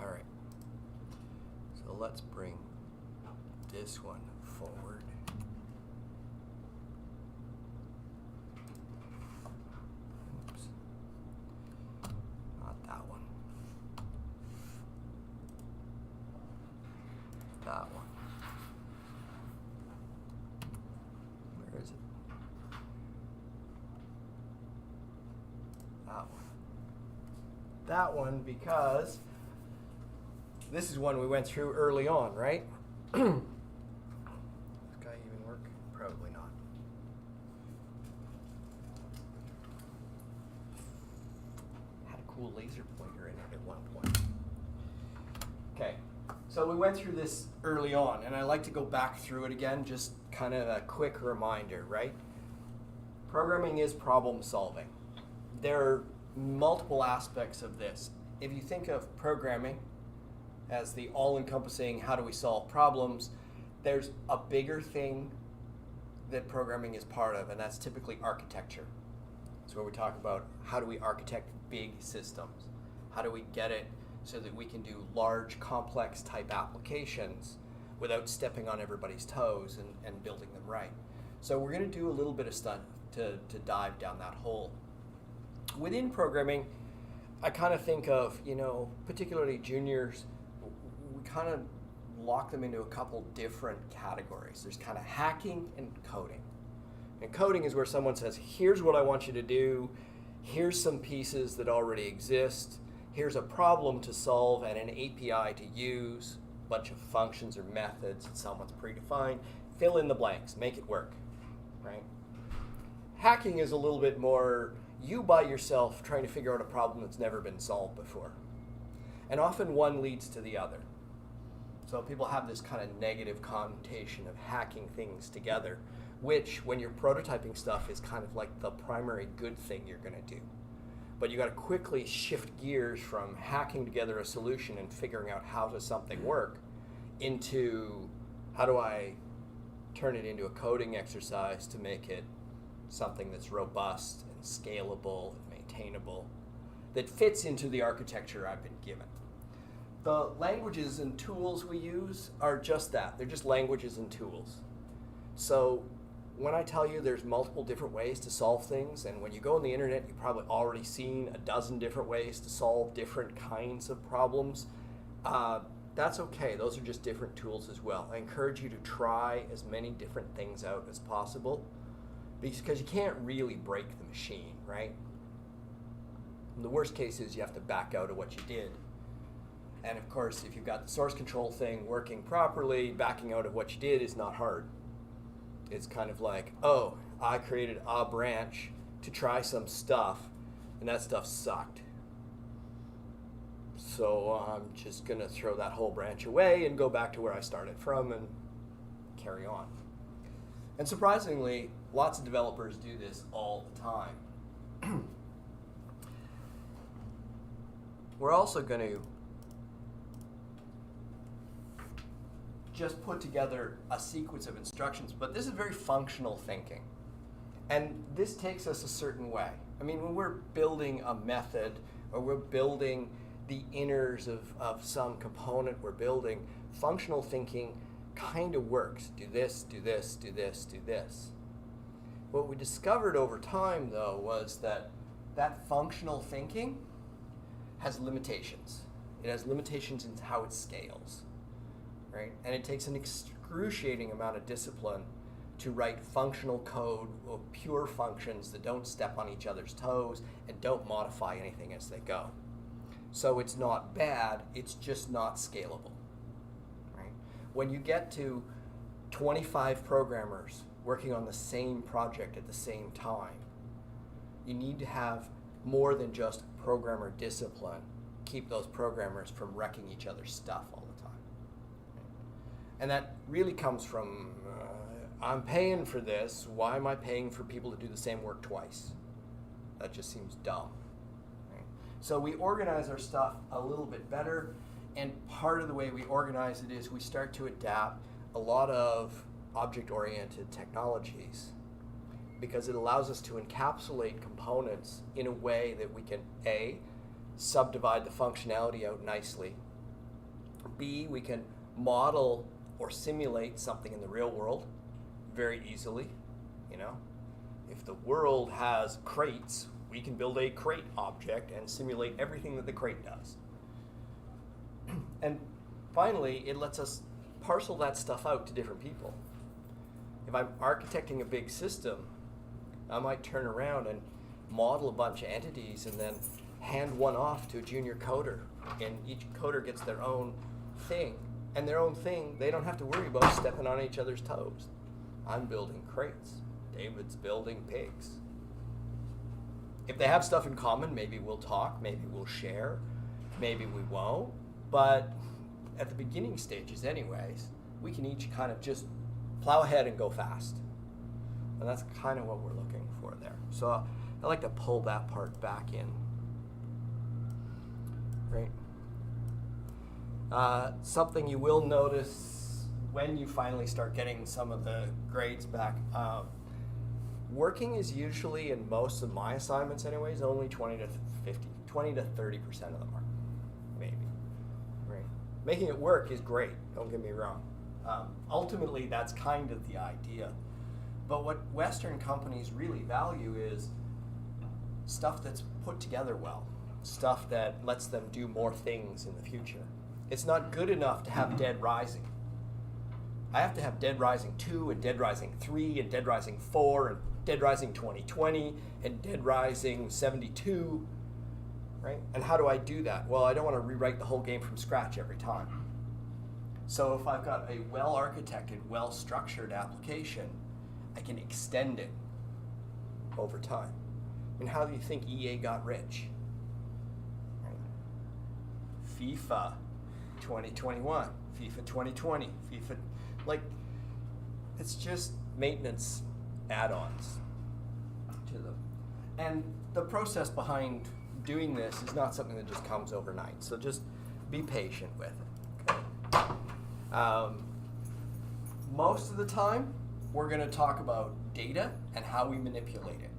All right. So let's bring this one forward. Oops. Not that one. That one. Where is it? That one. That one, because this is one we went through early on, right? This guy even work? Probably not. Had a cool laser pointer in it at one point. Okay, so we went through this early on, and I like to go back through it again, just kind of a quick reminder, right? Programming is problem solving. There are multiple aspects of this. If you think of programming as the all-encompassing how do we solve problems, there's a bigger thing that programming is part of, and that's typically architecture. It's where we talk about how do we architect big systems? How do we get it so that we can do large, complex type applications without stepping on everybody's toes and building them right? So we're going to do a little bit of stuff to dive down that hole. Within programming, I kind of think of, particularly juniors, we kind of lock them into a couple different categories. There's kind of hacking and coding. And coding is where someone says, here's what I want you to do, here's some pieces that already exist, here's a problem to solve and an API to use, a bunch of functions or methods that someone's predefined, fill in the blanks, make it work, right? Hacking is a little bit more you by yourself trying to figure out a problem that's never been solved before. And often one leads to the other. So people have this kind of negative connotation of hacking things together, which when you're prototyping stuff is kind of like the primary good thing you're going to do. But you got to quickly shift gears from hacking together a solution and figuring out how does something work into how do I turn it into a coding exercise to make it something that's robust and scalable and maintainable, that fits into the architecture I've been given. The languages and tools we use are just that. They're just languages and tools. So when I tell you there's multiple different ways to solve things, and when you go on the internet, you've probably already seen a dozen different ways to solve different kinds of problems, that's okay. Those are just different tools as well. I encourage you to try as many different things out as possible, because you can't really break the machine, right? And the worst case is you have to back out of what you did. And of course, if you've got the source control thing working properly, backing out of what you did is not hard. It's kind of like, oh, I created a branch to try some stuff, and that stuff sucked. So I'm just going to throw that whole branch away and go back to where I started from and carry on. And surprisingly, lots of developers do this all the time. We're also going to just put together a sequence of instructions, but this is very functional thinking. And this takes us a certain way. I mean, when we're building a method or we're building the inners of some component we're building, functional thinking kind of works. Do this, do this, do this, do this. What we discovered over time, though, was that functional thinking has limitations. It has limitations in how it scales, right? And it takes an excruciating amount of discipline to write functional code of pure functions that don't step on each other's toes and don't modify anything as they go. So it's not bad, it's just not scalable, right? When you get to 25 programmers working on the same project at the same time, you need to have more than just programmer discipline. Keep those programmers from wrecking each other's stuff all the time. And that really comes from, I'm paying for this, why am I paying for people to do the same work twice? That just seems dumb. Right? So we organize our stuff a little bit better, and part of the way we organize it is we start to adapt a lot of object-oriented technologies, because it allows us to encapsulate components in a way that we can, A, subdivide the functionality out nicely, B, we can model or simulate something in the real world very easily. You know, if the world has crates, we can build a crate object and simulate everything that the crate does. And finally, it lets us parcel that stuff out to different people. If I'm architecting a big system, I might turn around and model a bunch of entities and then hand one off to a junior coder, and each coder gets their own thing. And their own thing, they don't have to worry about stepping on each other's toes. I'm building crates. David's building pigs. If they have stuff in common, maybe we'll talk, maybe we'll share, maybe we won't. But at the beginning stages anyways, we can each kind of just plow ahead and go fast. And that's kind of what we're looking for there. So I like to pull that part back in. Right? Something you will notice when you finally start getting some of the grades back, working is usually, in most of my assignments anyways, only 20 to 30% of the mark, maybe. Right? Making it work is great, don't get me wrong. Ultimately, that's kind of the idea. But what Western companies really value is stuff that's put together well, stuff that lets them do more things in the future. It's not good enough to have Dead Rising. I have to have Dead Rising 2 and Dead Rising 3 and Dead Rising 4 and Dead Rising 2020 and Dead Rising 72, right? And how do I do that? Well, I don't want to rewrite the whole game from scratch every time. So if I've got a well-architected, well-structured application, I can extend it over time. And how do you think EA got rich? Right? FIFA 2021, FIFA 2020, FIFA, like, it's just maintenance add-ons to them. And the process behind doing this is not something that just comes overnight, so just be patient with it. Okay? Most of the time, we're going to talk about data and how we manipulate it.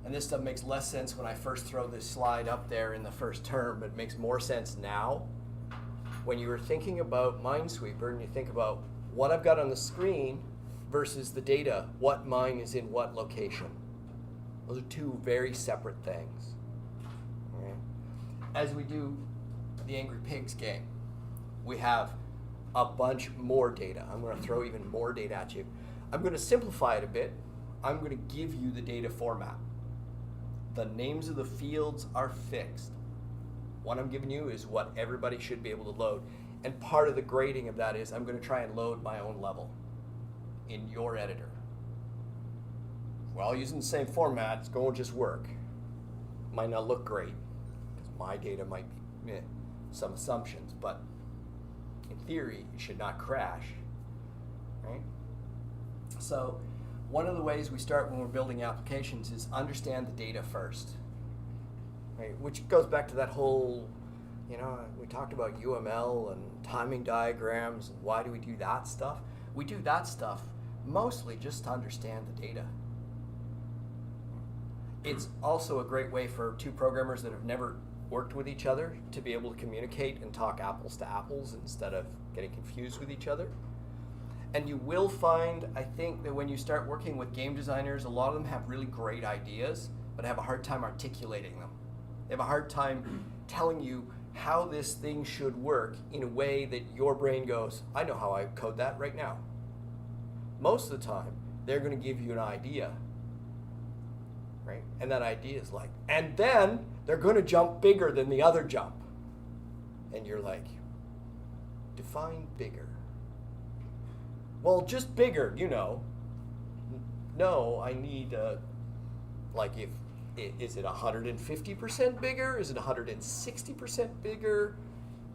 And this stuff makes less sense when I first throw this slide up there in the first term. It makes more sense now. When you were thinking about Minesweeper and you think about what I've got on the screen versus the data, what mine is in what location. Those are two very separate things. Right? As we do the Angry Pigs game, we have a bunch more data. I'm going to throw even more data at you. I'm going to simplify it a bit. I'm going to give you the data format. The names of the fields are fixed. What I'm giving you is what everybody should be able to load. And part of the grading of that is I'm going to try and load my own level in your editor. While using the same format, it's going to just work. Might not look great, because my data might be some assumptions, but in theory, it should not crash, right? So one of the ways we start when we're building applications is understand the data first, right? Which goes back to that whole, you know, we talked about UML and timing diagrams, and why do we do that stuff? We do that stuff mostly just to understand the data. It's also a great way for two programmers that have never worked with each other to be able to communicate and talk apples to apples instead of getting confused with each other. And you will find, I think, that when you start working with game designers, a lot of them have really great ideas, but have a hard time articulating them. They have a hard time telling you how this thing should work in a way that your brain goes, I know how I code that right now. Most of the time, they're going to give you an idea, right? And that idea is like, and then they're going to jump bigger than the other jump. And you're like, define bigger. Well, just bigger, you know. No, I need, like, is it 150% bigger? Is it 160% bigger?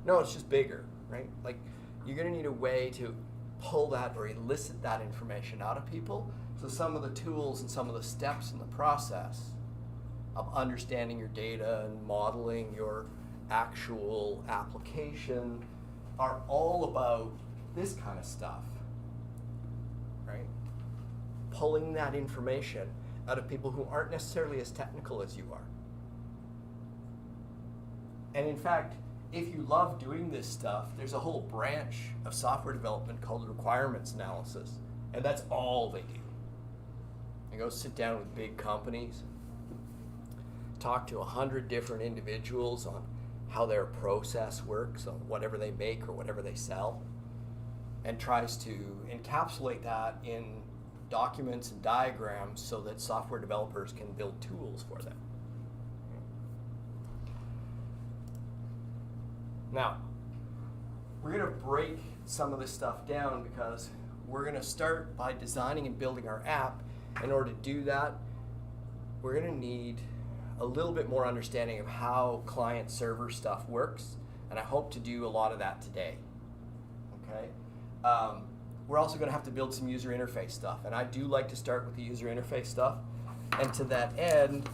No, it's just bigger, right? Like, you're going to need a way to pull that or elicit that information out of people. So some of the tools and some of the steps in the process of understanding your data and modeling your actual application are all about this kind of stuff, right? Pulling that information out of people who aren't necessarily as technical as you are. And in fact, if you love doing this stuff, there's a whole branch of software development called requirements analysis, and that's all they do. They go sit down with big companies, talk to 100 different individuals on how their process works, on whatever they make or whatever they sell, and tries to encapsulate that in documents and diagrams so that software developers can build tools for them. Now, we're going to break some of this stuff down because we're going to start by designing and building our app. In order to do that, we're going to need a little bit more understanding of how client-server stuff works, and I hope to do a lot of that today. Okay. We're also going to have to build some user interface stuff, and I do like to start with the user interface stuff. And to that end,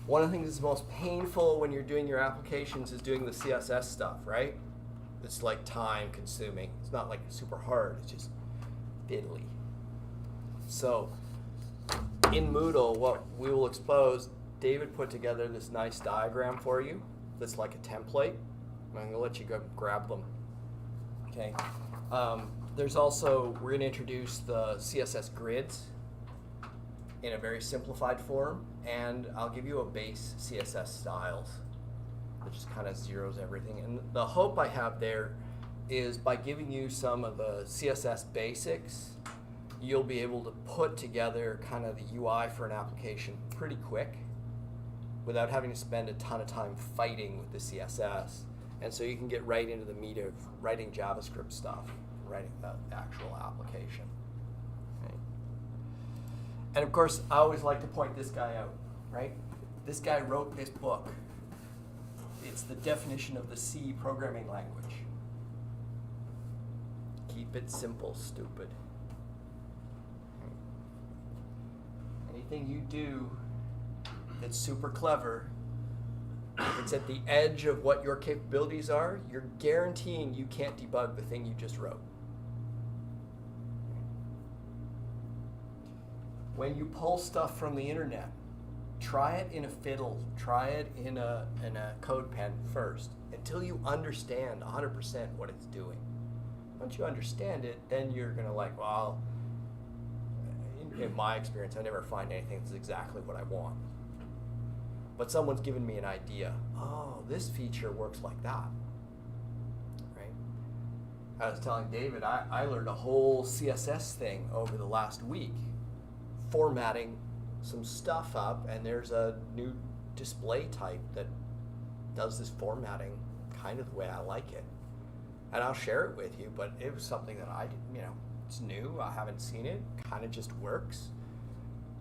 one of the things that's most painful when you're doing your applications is doing the CSS stuff, right? It's like time consuming. It's not like super hard, it's just fiddly. So in Moodle, what we will expose, David put together this nice diagram for you that's like a template. I'm going to let you go grab them. Okay. There's also, we're going to introduce the CSS grids in a very simplified form, and I'll give you a base CSS styles that just kind of zeroes everything. And the hope I have there is by giving you some of the CSS basics, you'll be able to put together kind of the UI for an application pretty quick without having to spend a ton of time fighting with the CSS. And so you can get right into the meat of writing JavaScript stuff, writing the actual application. Okay. And of course, I always like to point this guy out, right? This guy wrote this book. It's the definition of the C programming language. Keep it simple, stupid. Anything you do that's super clever, if it's at the edge of what your capabilities are, you're guaranteeing you can't debug the thing you just wrote. When you pull stuff from the internet, try it in a fiddle, try it in a code pen first, until you understand 100% what it's doing. Once you understand it, then you're gonna like, well, in my experience, I never find anything that's exactly what I want. But someone's given me an idea. Oh, this feature works like that, right? I was telling David, I learned a whole CSS thing over the last week, formatting some stuff up, and there's a new display type that does this formatting kind of the way I like it. And I'll share it with you, but it was something that I didn't, it's new, I haven't seen it, kind of just works.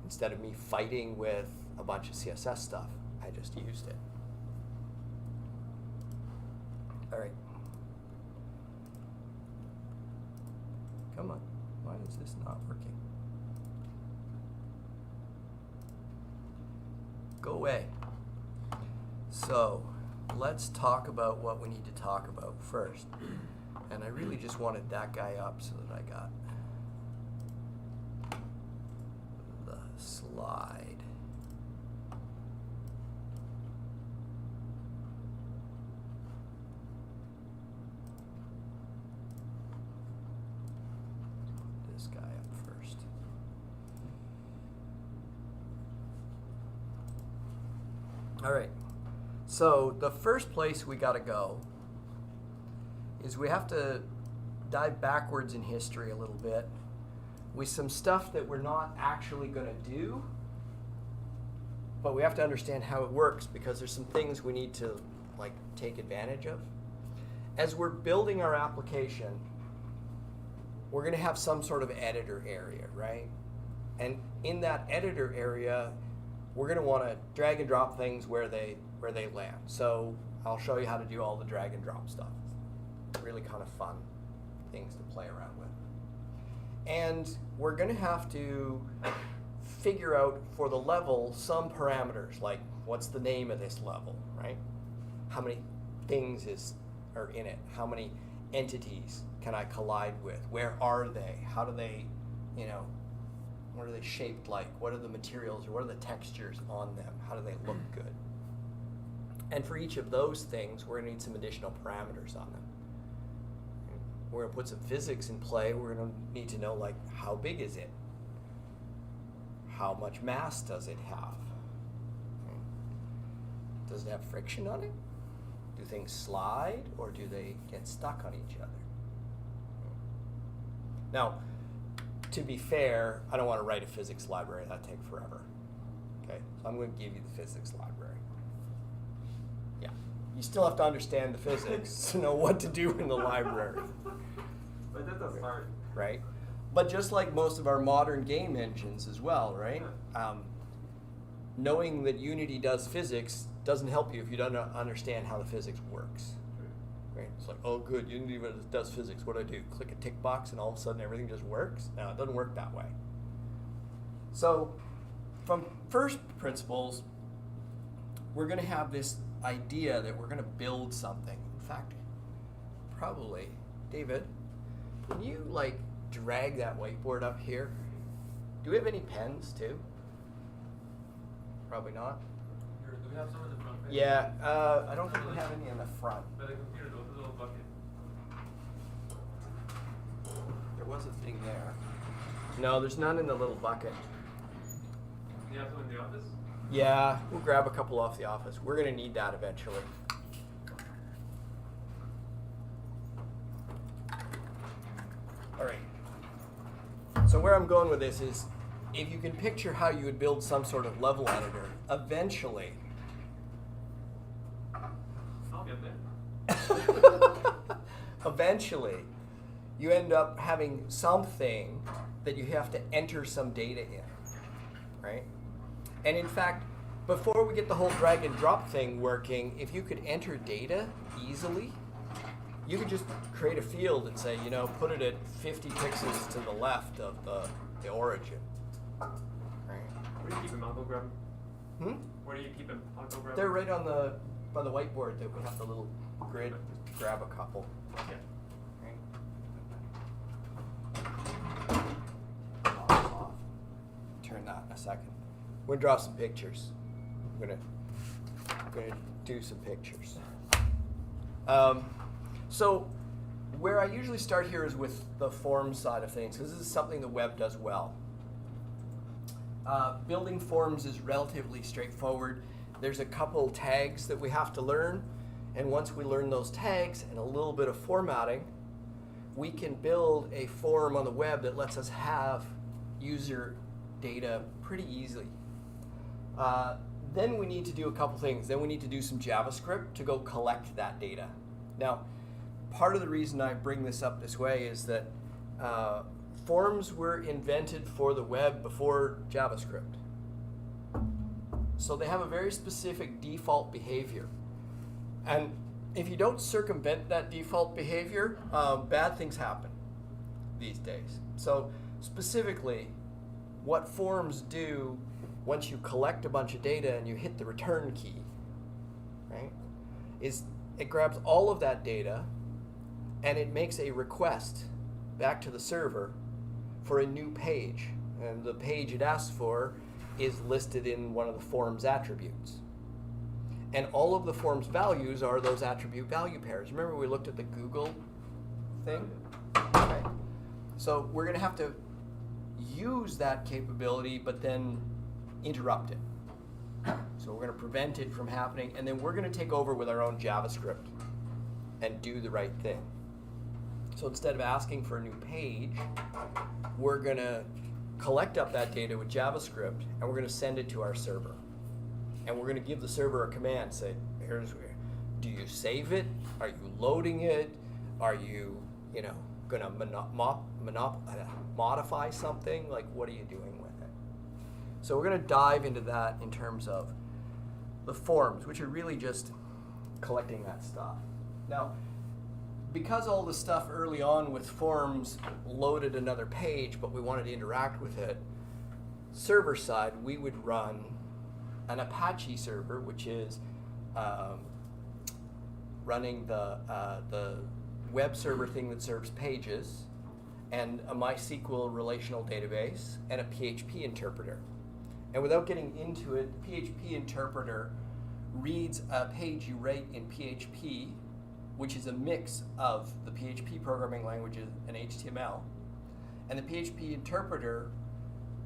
Instead of me fighting with a bunch of CSS stuff, I just used it. All right. Come on, why is this not working? Go away. So, let's talk about what we need to talk about first. And I really just wanted that guy up so that I got the slide. This guy up first. All right. So the first place we got to go is we have to dive backwards in history a little bit with some stuff that we're not actually going to do, but we have to understand how it works because there's some things we need to take advantage of. As we're building our application, we're going to have some sort of editor area, right? And in that editor area, we're going to want to drag and drop things where they land. So I'll show you how to do all the drag and drop stuff. Really kind of fun things to play around with. And we're going to have to figure out for the level some parameters, like what's the name of this level, right? How many things are in it? How many entities can I collide with? Where are they? How do they, what are they shaped like? What are the materials or what are the textures on them? How do they look good? And for each of those things, we're going to need some additional parameters on them. We're going to put some physics in play. We're going to need to know, like, how big is it? How much mass does it have? Does it have friction on it? Do things slide, or do they get stuck on each other? Now, to be fair, I don't want to write a physics library. That'd take forever. Okay, so I'm going to give you the physics library. Yeah, you still have to understand the physics to know what to do in the library. But that's a start. Right? But just like most of our modern game engines as well, right? Knowing that Unity does physics doesn't help you if you don't understand how the physics works. Right? It's like, oh good, Unity does physics. What do I do? Click a tick box and all of a sudden everything just works? No, it doesn't work that way. So from first principles, we're going to have this idea that we're going to build something. In fact, probably, David, can you like drag that whiteboard up here? Do we have any pens too? Probably not. Do we have some in the front? Yeah, I don't think we have any in the front. By the computer, though, the little bucket. There was a thing there. No, there's none in the little bucket. Do you have some in the office? Yeah, we'll grab a couple off the office. We're going to need that eventually. All right. So where I'm going with this is, if you can picture how you would build some sort of level editor, eventually, I'll get there. eventually, you end up having something that you have to enter some data in, right? And in fact, before we get the whole drag and drop thing working, if you could enter data easily, you could just create a field and say, you know, put it at 50 pixels to the left of the origin. Right. Where do you keep them? I'll go grab them. Hmm? Where do you keep them? I'll go grab They're them. right on by the whiteboard that we have the little grid. Just grab a couple. Yeah. Right. Turn that in a second. We're gonna draw some pictures. We're gonna do some pictures. So where I usually start here is with the forms side of things, because this is something the web does well. Building forms is relatively straightforward. There's a couple tags that we have to learn, and once we learn those tags and a little bit of formatting, we can build a form on the web that lets us have user data pretty easily. Then we need to do a couple things. Then we need to do some JavaScript to go collect that data. Now, part of the reason I bring this up this way is that forms were invented for the web before JavaScript. So they have a very specific default behavior. And if you don't circumvent that default behavior, bad things happen these days. So specifically, what forms do once you collect a bunch of data and you hit the return key, right, is it grabs all of that data and it makes a request back to the server for a new page. And the page it asks for is listed in one of the form's attributes. And all of the form's values are those attribute value pairs. Remember we looked at the Google thing? Okay. So we're going to have to use that capability, but then interrupt it. So we're going to prevent it from happening, and then we're going to take over with our own JavaScript and do the right thing. So instead of asking for a new page, we're going to collect up that data with JavaScript, and we're going to send it to our server. And we're going to give the server a command, say, do you save it? Are you loading it? Are you, going to modify something? Like, what are you doing with it? So we're going to dive into that in terms of the forms, which are really just collecting that stuff. Now, because all the stuff early on with forms loaded another page, but we wanted to interact with it, server side, we would run an Apache server, which is running the web server thing that serves pages, and a MySQL relational database, and a PHP interpreter. And without getting into it, the PHP interpreter reads a page you write in PHP, which is a mix of the PHP programming languages and HTML, and the PHP interpreter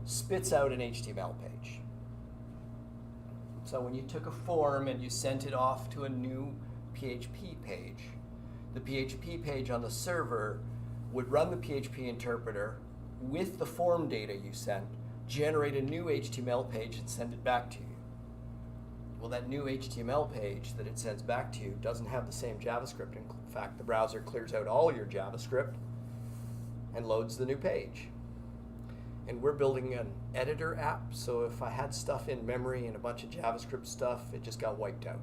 spits out an HTML page. So when you took a form and you sent it off to a new PHP page, the PHP page on the server would run the PHP interpreter with the form data you sent, generate a new HTML page and send it back to you. Well, that new HTML page that it sends back to you doesn't have the same JavaScript. In fact, the browser clears out all your JavaScript and loads the new page. And we're building an editor app, so if I had stuff in memory and a bunch of JavaScript stuff, it just got wiped out.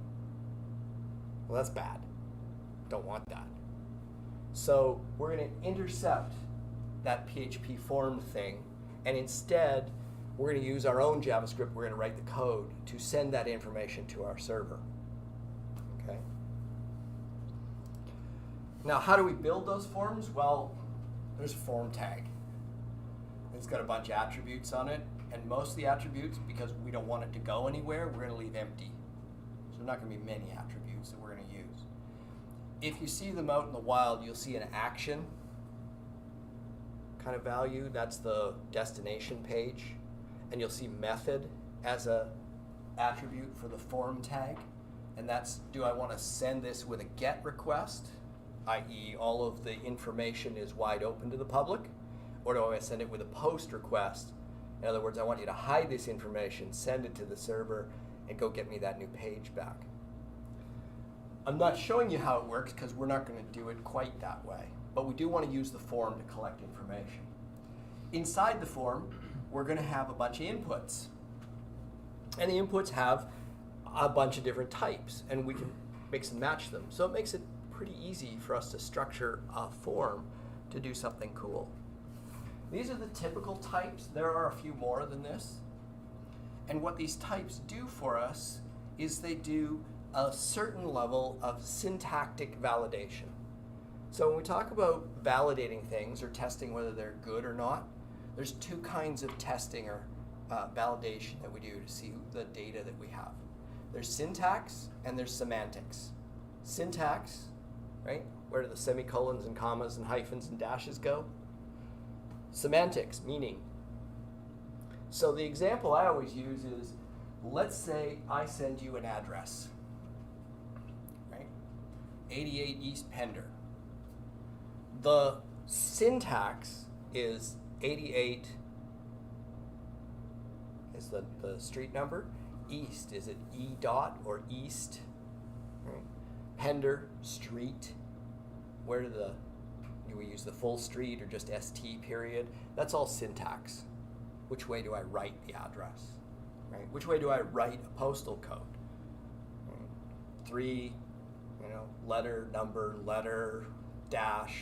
Well, that's bad. Don't want that. So we're going to intercept that PHP form thing, and instead, we're going to use our own JavaScript. We're going to write the code to send that information to our server. Okay. Now, how do we build those forms? Well, there's a form tag. It's got a bunch of attributes on it, and most of the attributes, because we don't want it to go anywhere, we're going to leave empty. So there's not going to be many attributes that we're going to use. If you see them out in the wild, you'll see an action kind of value. That's the destination page. And you'll see method as a attribute for the form tag. And that's, do I want to send this with a GET request, i.e. all of the information is wide open to the public? Or do I want to send it with a POST request? In other words, I want you to hide this information, send it to the server, and go get me that new page back. I'm not showing you how it works because we're not going to do it quite that way. But we do want to use the form to collect information. Inside the form, we're going to have a bunch of inputs. And the inputs have a bunch of different types, and we can mix and match them. So it makes it pretty easy for us to structure a form to do something cool. These are the typical types. There are a few more than this. And what these types do for us is they do a certain level of syntactic validation. So when we talk about validating things or testing whether they're good or not, there's two kinds of testing or validation that we do to see the data that we have. There's syntax and there's semantics. Syntax, right? Where do the semicolons and commas and hyphens and dashes go? Semantics, meaning. So the example I always use is, let's say I send you an address, right? 88 East Pender. The syntax is 88 is the street number. East, is it E dot or east? Right. Pender, street. Where do we use the full street or just ST period? That's all syntax. Which way do I write the address? Right? Which way do I write a postal code? Right. 3, letter, number, letter, dash,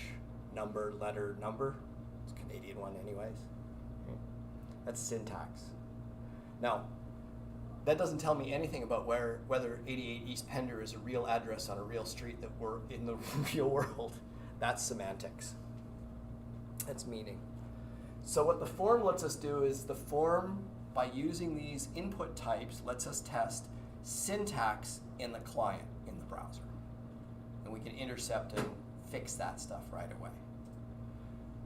number, letter, number. It's a Canadian one anyways. Right. That's syntax. Now, that doesn't tell me anything about whether 88 East Pender is a real address on a real street that we're in the real world. That's semantics. That's meaning. So what the form lets us do is the form, by using these input types, lets us test syntax in the client in the browser. And we can intercept and fix that stuff right away.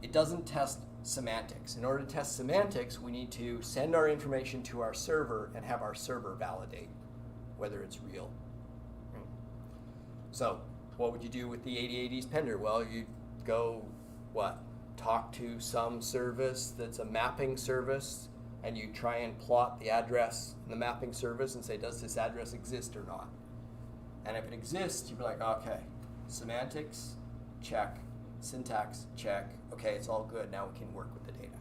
It doesn't test semantics. In order to test semantics, we need to send our information to our server and have our server validate whether it's real. Right? So what would you do with the 88 East Pender? Well, you'd go, talk to some service that's a mapping service, and you try and plot the address in the mapping service and say, does this address exist or not? And if it exists, you'd be like, okay, semantics, check. Syntax, check. Okay, it's all good. Now we can work with the data.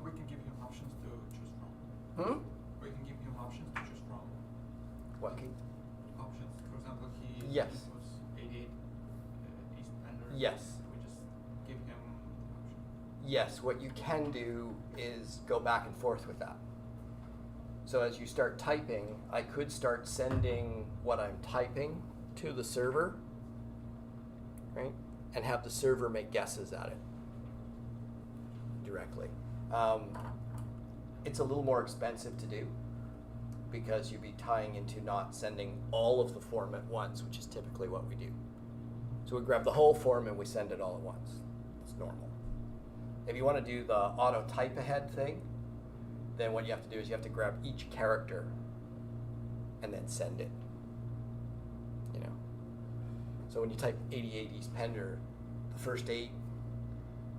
We can give him options to choose from. We can give him options to choose from. What? Options. For example, he Yes. was 88 East Pender. Yes. We just give him options. Yes, what you can do is go back and forth with that. So as you start typing, I could start sending what I'm typing to the server, right? And have the server make guesses at it directly. It's a little more expensive to do, because you'd be tying into not sending all of the form at once, which is typically what we do. So we grab the whole form and we send it all at once. It's normal. If you want to do the auto type ahead thing, then what you have to do is you have to grab each character and then send it. You know. So when you type 88 East Pender, the first 8,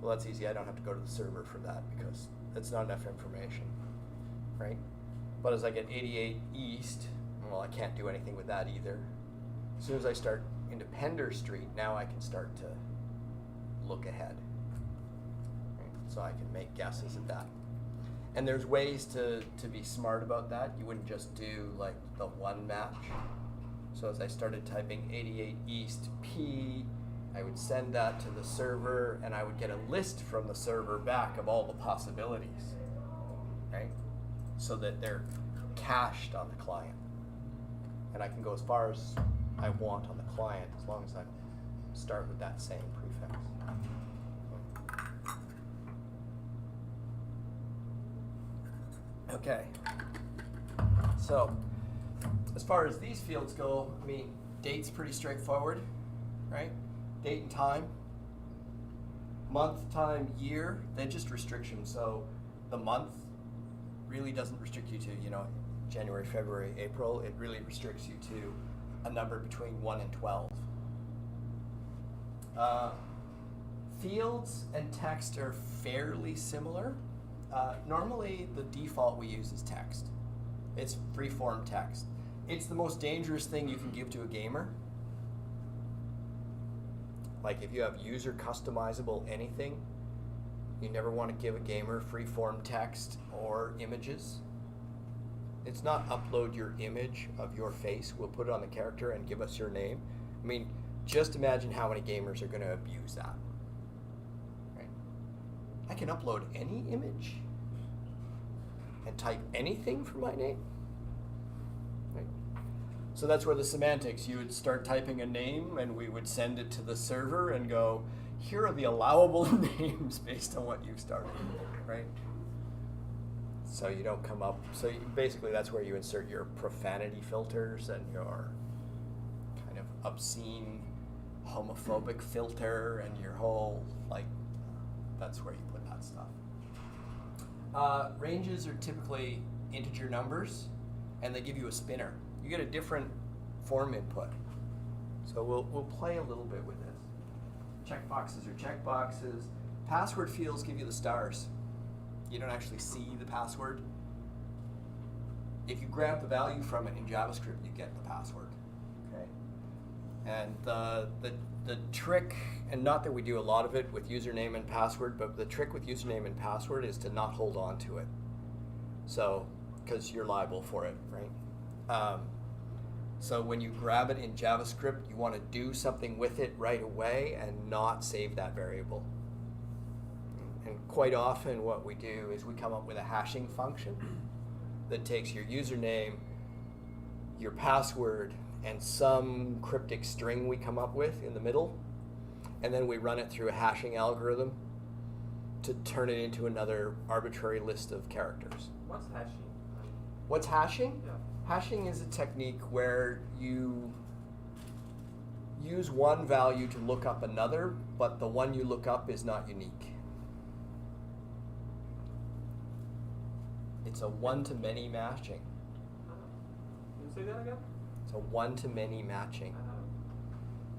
well, that's easy. I don't have to go to the server for that because that's not enough information, right? But as I get 88 East, well, I can't do anything with that either. As soon as I start into Pender Street, now I can start to look ahead. Right? So I can make guesses at that. And there's ways to be smart about that. You wouldn't just do like the one match. So as I started typing 88 East P, I would send that to the server and I would get a list from the server back of all the possibilities, right? So that they're cached on the client. And I can go as far as I want on the client as long as I start with that same prefix. Okay. So, as far as these fields go, I mean, date's pretty straightforward, right? Date and time. Month, time, year, they just restrictions. So the month really doesn't restrict you to, you know, January, February, April. It really restricts you to a number between 1 and 12. Fields and text are fairly similar. Normally, the default we use is text. It's free-form text. It's the most dangerous thing you can give to a gamer. Like if you have user customizable anything, you never want to give a gamer free-form text or images. It's not upload your image of your face, we'll put it on the character and give us your name. I mean, just imagine how many gamers are going to abuse that. Right? I can upload any image and type anything for my name. Right? So that's where the semantics, you would start typing a name and we would send it to the server and go, here are the allowable names based on what you've started, right? So you don't come up, basically that's where you insert your profanity filters and your kind of obscene homophobic filter and your whole, like, that's where you put that stuff. Ranges are typically integer numbers and they give you a spinner. You get a different form input. So we'll play a little bit with this. Checkboxes are checkboxes. Password fields give you the stars. You don't actually see the password. If you grab the value from it in JavaScript, you get the password. Okay. And the trick, and not that we do a lot of it with username and password, but the trick with username and password is to not hold on to it. So, because you're liable for it, right? So when you grab it in JavaScript, you want to do something with it right away and not save that variable. And quite often what we do is we come up with a hashing function that takes your username, your password, and some cryptic string we come up with in the middle, and then we run it through a hashing algorithm to turn it into another arbitrary list of characters. What's hashing? What's hashing? Yeah. Hashing is a technique where you use one value to look up another, but the one you look up is not unique. It's a one-to-many matching. Can you say that again? It's a one-to-many matching,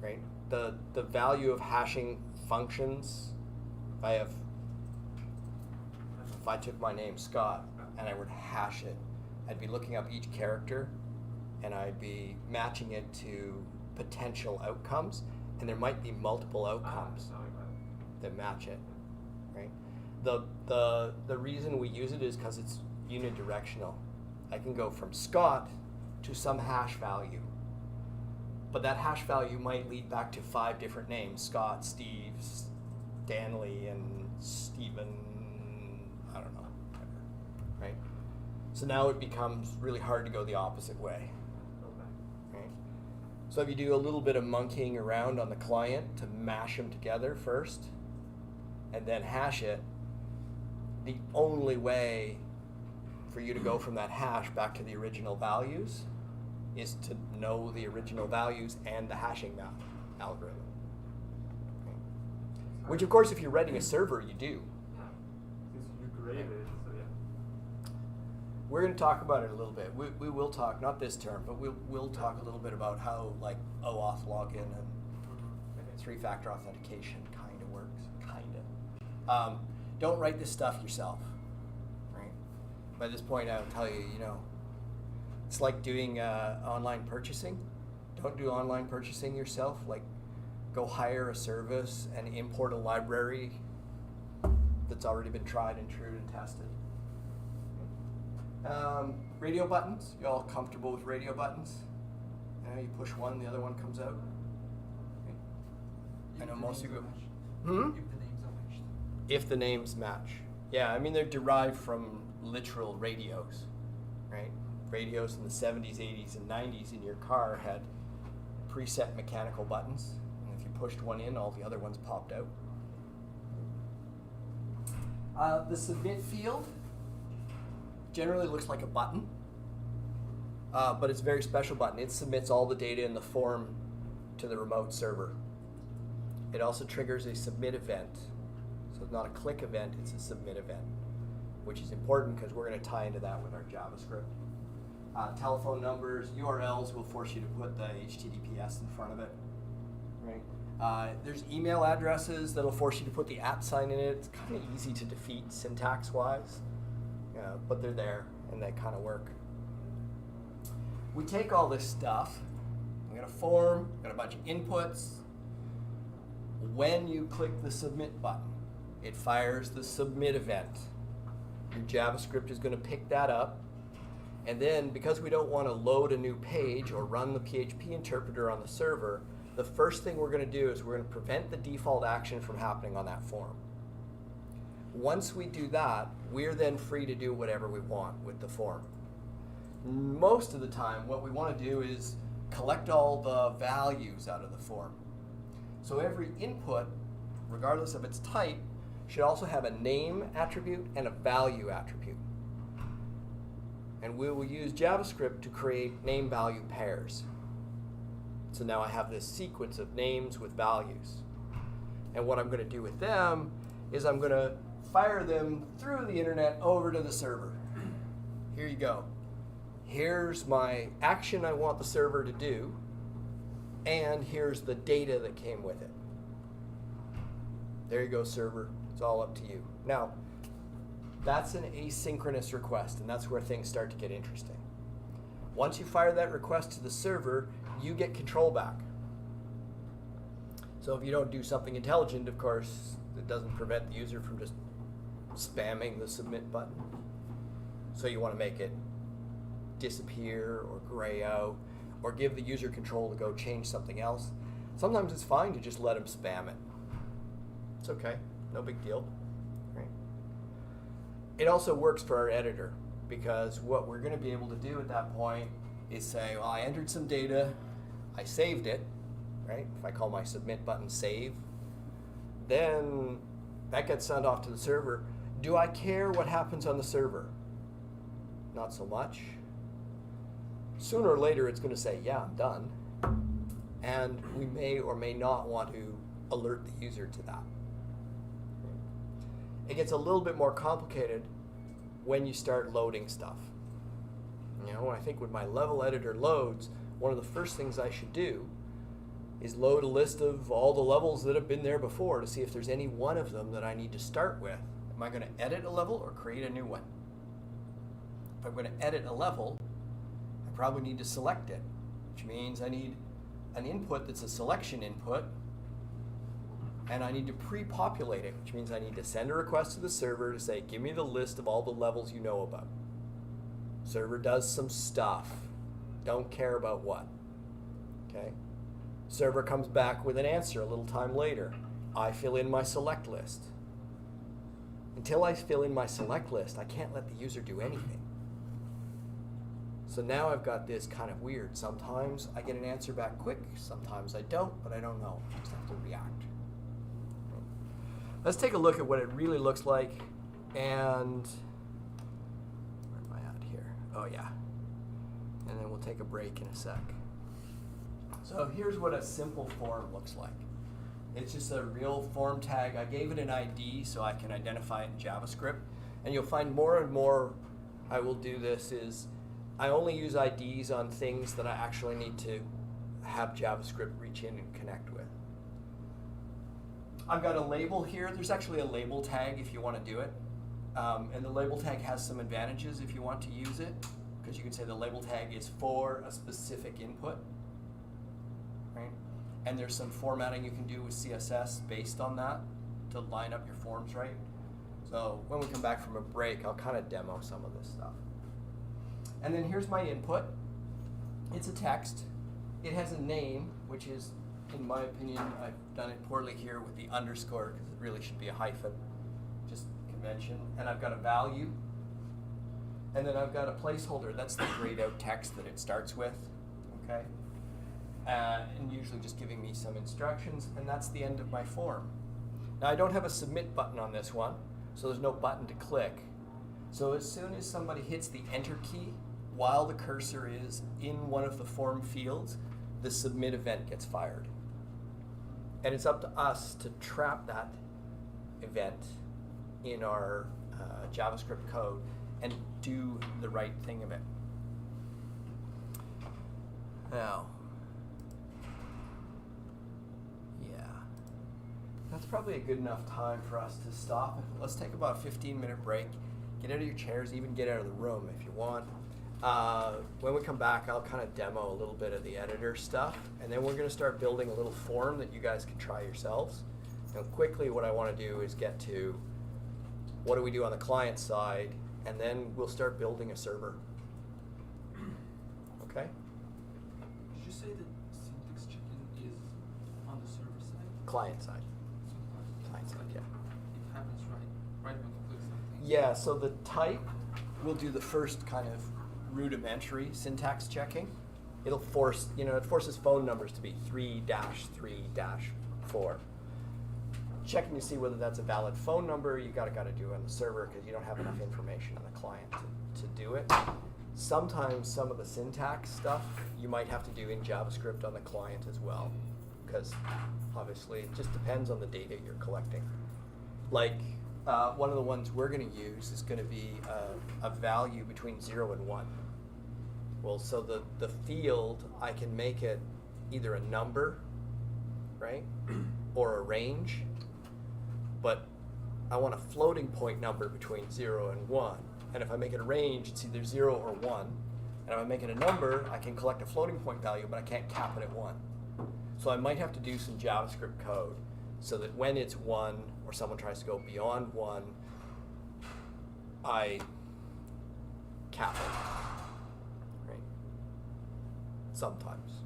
right? The value of hashing functions, if I took my name, Scott, and I were to hash it, I'd be looking up each character and I'd be matching it to potential outcomes, and there might be multiple outcomes that match it, right? The reason we use it is because it's unidirectional. I can go from Scott to some hash value, but that hash value might lead back to 5 different names: Scott, Steve, Stanley, and Stephen, I don't know, whatever, right? So now it becomes really hard to go the opposite way. Right? So if you do a little bit of monkeying around on the client to mash them together first and then hash it, the only way for you to go from that hash back to the original values is to know the original values and the hashing math algorithm. Okay. Which, of course, if you're writing a server, you do. Yeah. Since you created it, so yeah. We're going to talk about it a little bit. We will talk, not this term, but we'll talk a little bit about how like OAuth login and three-factor authentication kind of works, kind of. Don't write this stuff yourself, right? By this point, I'll tell you, it's like doing online purchasing. Don't do online purchasing yourself. Like, go hire a service and import a library that's already been tried and true and tested. Radio buttons. You all comfortable with radio buttons? You push one, the other one comes out. I know most of you. If the names are matched. If the names match. Yeah, I mean, they're derived from literal radios, right? Radios in the 70s, 80s, and 90s in your car had preset mechanical buttons. And if you pushed one in, all the other ones popped out. The submit field generally looks like a button, but it's a very special button. It submits all the data in the form to the remote server. It also triggers a submit event. So it's not a click event, it's a submit event, which is important because we're going to tie into that with our JavaScript. Telephone numbers, URLs will force you to put the HTTPS in front of it. Right? There's email addresses that'll force you to put the @ sign in it. It's kind of easy to defeat syntax-wise, but they're there and they kind of work. We take all this stuff, we got a form, got a bunch of inputs. When you click the submit button, it fires the submit event. Your JavaScript is going to pick that up. And then, because we don't want to load a new page or run the PHP interpreter on the server, the first thing we're going to do is we're going to prevent the default action from happening on that form. Once we do that, we're then free to do whatever we want with the form. Most of the time, what we want to do is collect all the values out of the form. So every input, regardless of its type, should also have a name attribute and a value attribute. And we will use JavaScript to create name-value pairs. So now I have this sequence of names with values. And what I'm going to do with them is I'm going to fire them through the internet over to the server. Here you go. Here's my action I want the server to do. And here's the data that came with it. There you go, server. It's all up to you. Now, that's an asynchronous request, and that's where things start to get interesting. Once you fire that request to the server, you get control back. So if you don't do something intelligent, of course, it doesn't prevent the user from just spamming the submit button. So you want to make it disappear or gray out, or give the user control to go change something else. Sometimes it's fine to just let them spam it. It's okay, no big deal. Right? It also works for our editor, because what we're going to be able to do at that point is say, well, I entered some data, I saved it, right? If I call my submit button save, then that gets sent off to the server. Do I care what happens on the server? Not so much. Sooner or later, it's going to say, yeah, I'm done. And we may or may not want to alert the user to that. It gets a little bit more complicated when you start loading stuff. I think when my level editor loads, one of the first things I should do is load a list of all the levels that have been there before to see if there's any one of them that I need to start with. Am I going to edit a level or create a new one? If I'm going to edit a level, I probably need to select it, which means I need an input that's a selection input, and I need to pre-populate it, which means I need to send a request to the server to say, give me the list of all the levels you know about. Server does some stuff. Don't care about what. Okay? Server comes back with an answer a little time later. I fill in my select list. Until I fill in my select list, I can't let the user do anything. So now I've got this kind of weird. Sometimes I get an answer back quick, sometimes I don't, but I don't know. I just have to react. Let's take a look at what it really looks like. And where am I Oh yeah. And then we'll take a break in a sec. So here's what a simple form looks like. It's just a real form tag. I gave it an ID so I can identify it in JavaScript. And you'll find more and more I will do this is I only use IDs on things that I actually need to have JavaScript reach in and connect with. I've got a label here. There's actually a label tag if you want to do it. And the label tag has some advantages if you want to use it, because you can say the label tag is for a specific input, right? And there's some formatting you can do with CSS based on that to line up your forms right. So when we come back from a break, I'll kind of demo some of this stuff. And then here's my input. It's a text. It has a name, which is, in my opinion, I've done it poorly here with the underscore because it really should be a hyphen, just convention. And I've got a value. And then I've got a placeholder. That's the grayed out text that it starts with, okay? And usually just giving me some instructions, and that's the end of my form. Now I don't have a submit button on this one, so there's no button to click. So as soon as somebody hits the enter key, while the cursor is in one of the form fields, the submit event gets fired. And it's up to us to trap that event in our JavaScript code and do the right thing of it. Now, yeah, that's probably a good enough time for us to stop. Let's take about a 15-minute break. Get out of your chairs, even get out of the room if you want. When we come back, I'll kind of demo a little bit of the editor stuff, and then we're going to start building a little form that you guys can try yourselves. Now, quickly, what I want to do is get to what do we do on the client side, and then we'll start building a server. Okay? Did you say that syntax checking is on the server side? Client side. Client side, yeah. It happens right when you click something. Yeah, so the type will do the first kind of rudimentary syntax checking. It'll force, it forces phone numbers to be 3-3-4. Checking to see whether that's a valid phone number, you gotta do on the server because you don't have enough information on the client to do it. Sometimes some of the syntax stuff you might have to do in JavaScript on the client as well, because obviously it just depends on the data you're collecting. Like one of the ones we're going to use is going to be a value between 0 and 1. Well, so the field, I can make it either a number, right, or a range, but I want a floating point number between 0 and 1. And if I make it a range, it's either 0 or 1. And if I make it a number, I can collect a floating point value, but I can't cap it at 1. So I might have to do some JavaScript code so that when it's 1 or someone tries to go beyond 1, I cap it, right? Sometimes.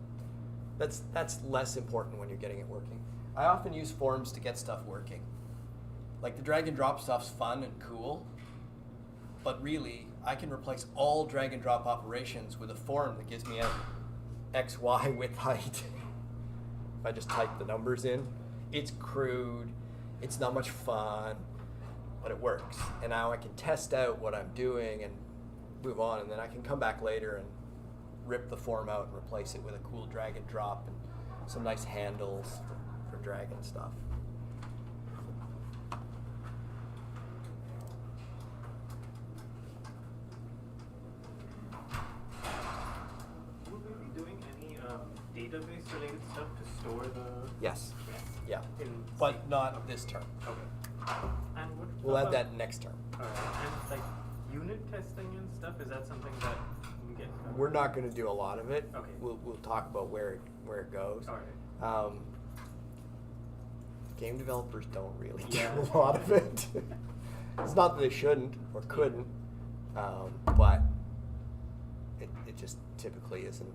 That's less important when you're getting it working. I often use forms to get stuff working. Like the drag and drop stuff's fun and cool, but really, I can replace all drag and drop operations with a form that gives me a X, Y, width, height. If I just type the numbers in, it's crude, it's not much fun, but it works. And now I can test out what I'm doing and move on, and then I can come back later and rip the form out and replace it with a cool drag and drop and some nice handles for dragging stuff. Will we be doing any database related stuff to store the? Yes. Yeah. In But not this term. Okay. And what? We'll add about- that next term. Alright. And like unit testing and stuff, is that something that we get covered? We're not going to do a lot of it. Okay. We'll talk about where it goes. Alright. Game developers don't really Yeah. do a lot of it. It's not that they shouldn't or couldn't, but it just typically isn't.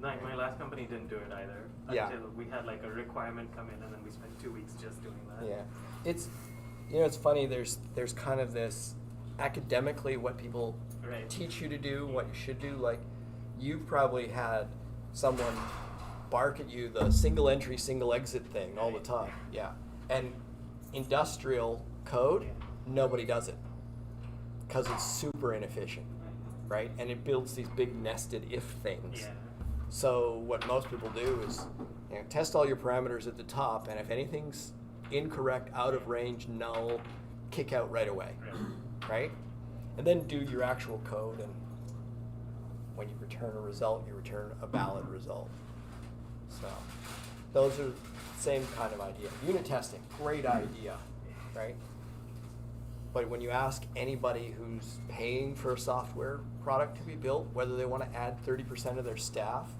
Yeah. My last company didn't do it either. Yeah. Until we had like a requirement come in and then we spent 2 weeks just doing that. Yeah, it's it's funny. There's kind of this academically what people Right. teach you to do, what you should do. Like you've probably had someone bark at you the single entry, single exit thing all the time. Yeah, and industrial code, nobody does it because it's super inefficient. right? And it builds these big nested if things. Yeah. So what most people do is test all your parameters at the top, and if anything's incorrect, out of range, null, kick out right away, right? And then do your actual code, and when you return a result, you return a valid result. So those are the same kind of idea. Unit testing, great idea, right? But when you ask anybody who's paying for a software product to be built, whether they want to add 30% of their staff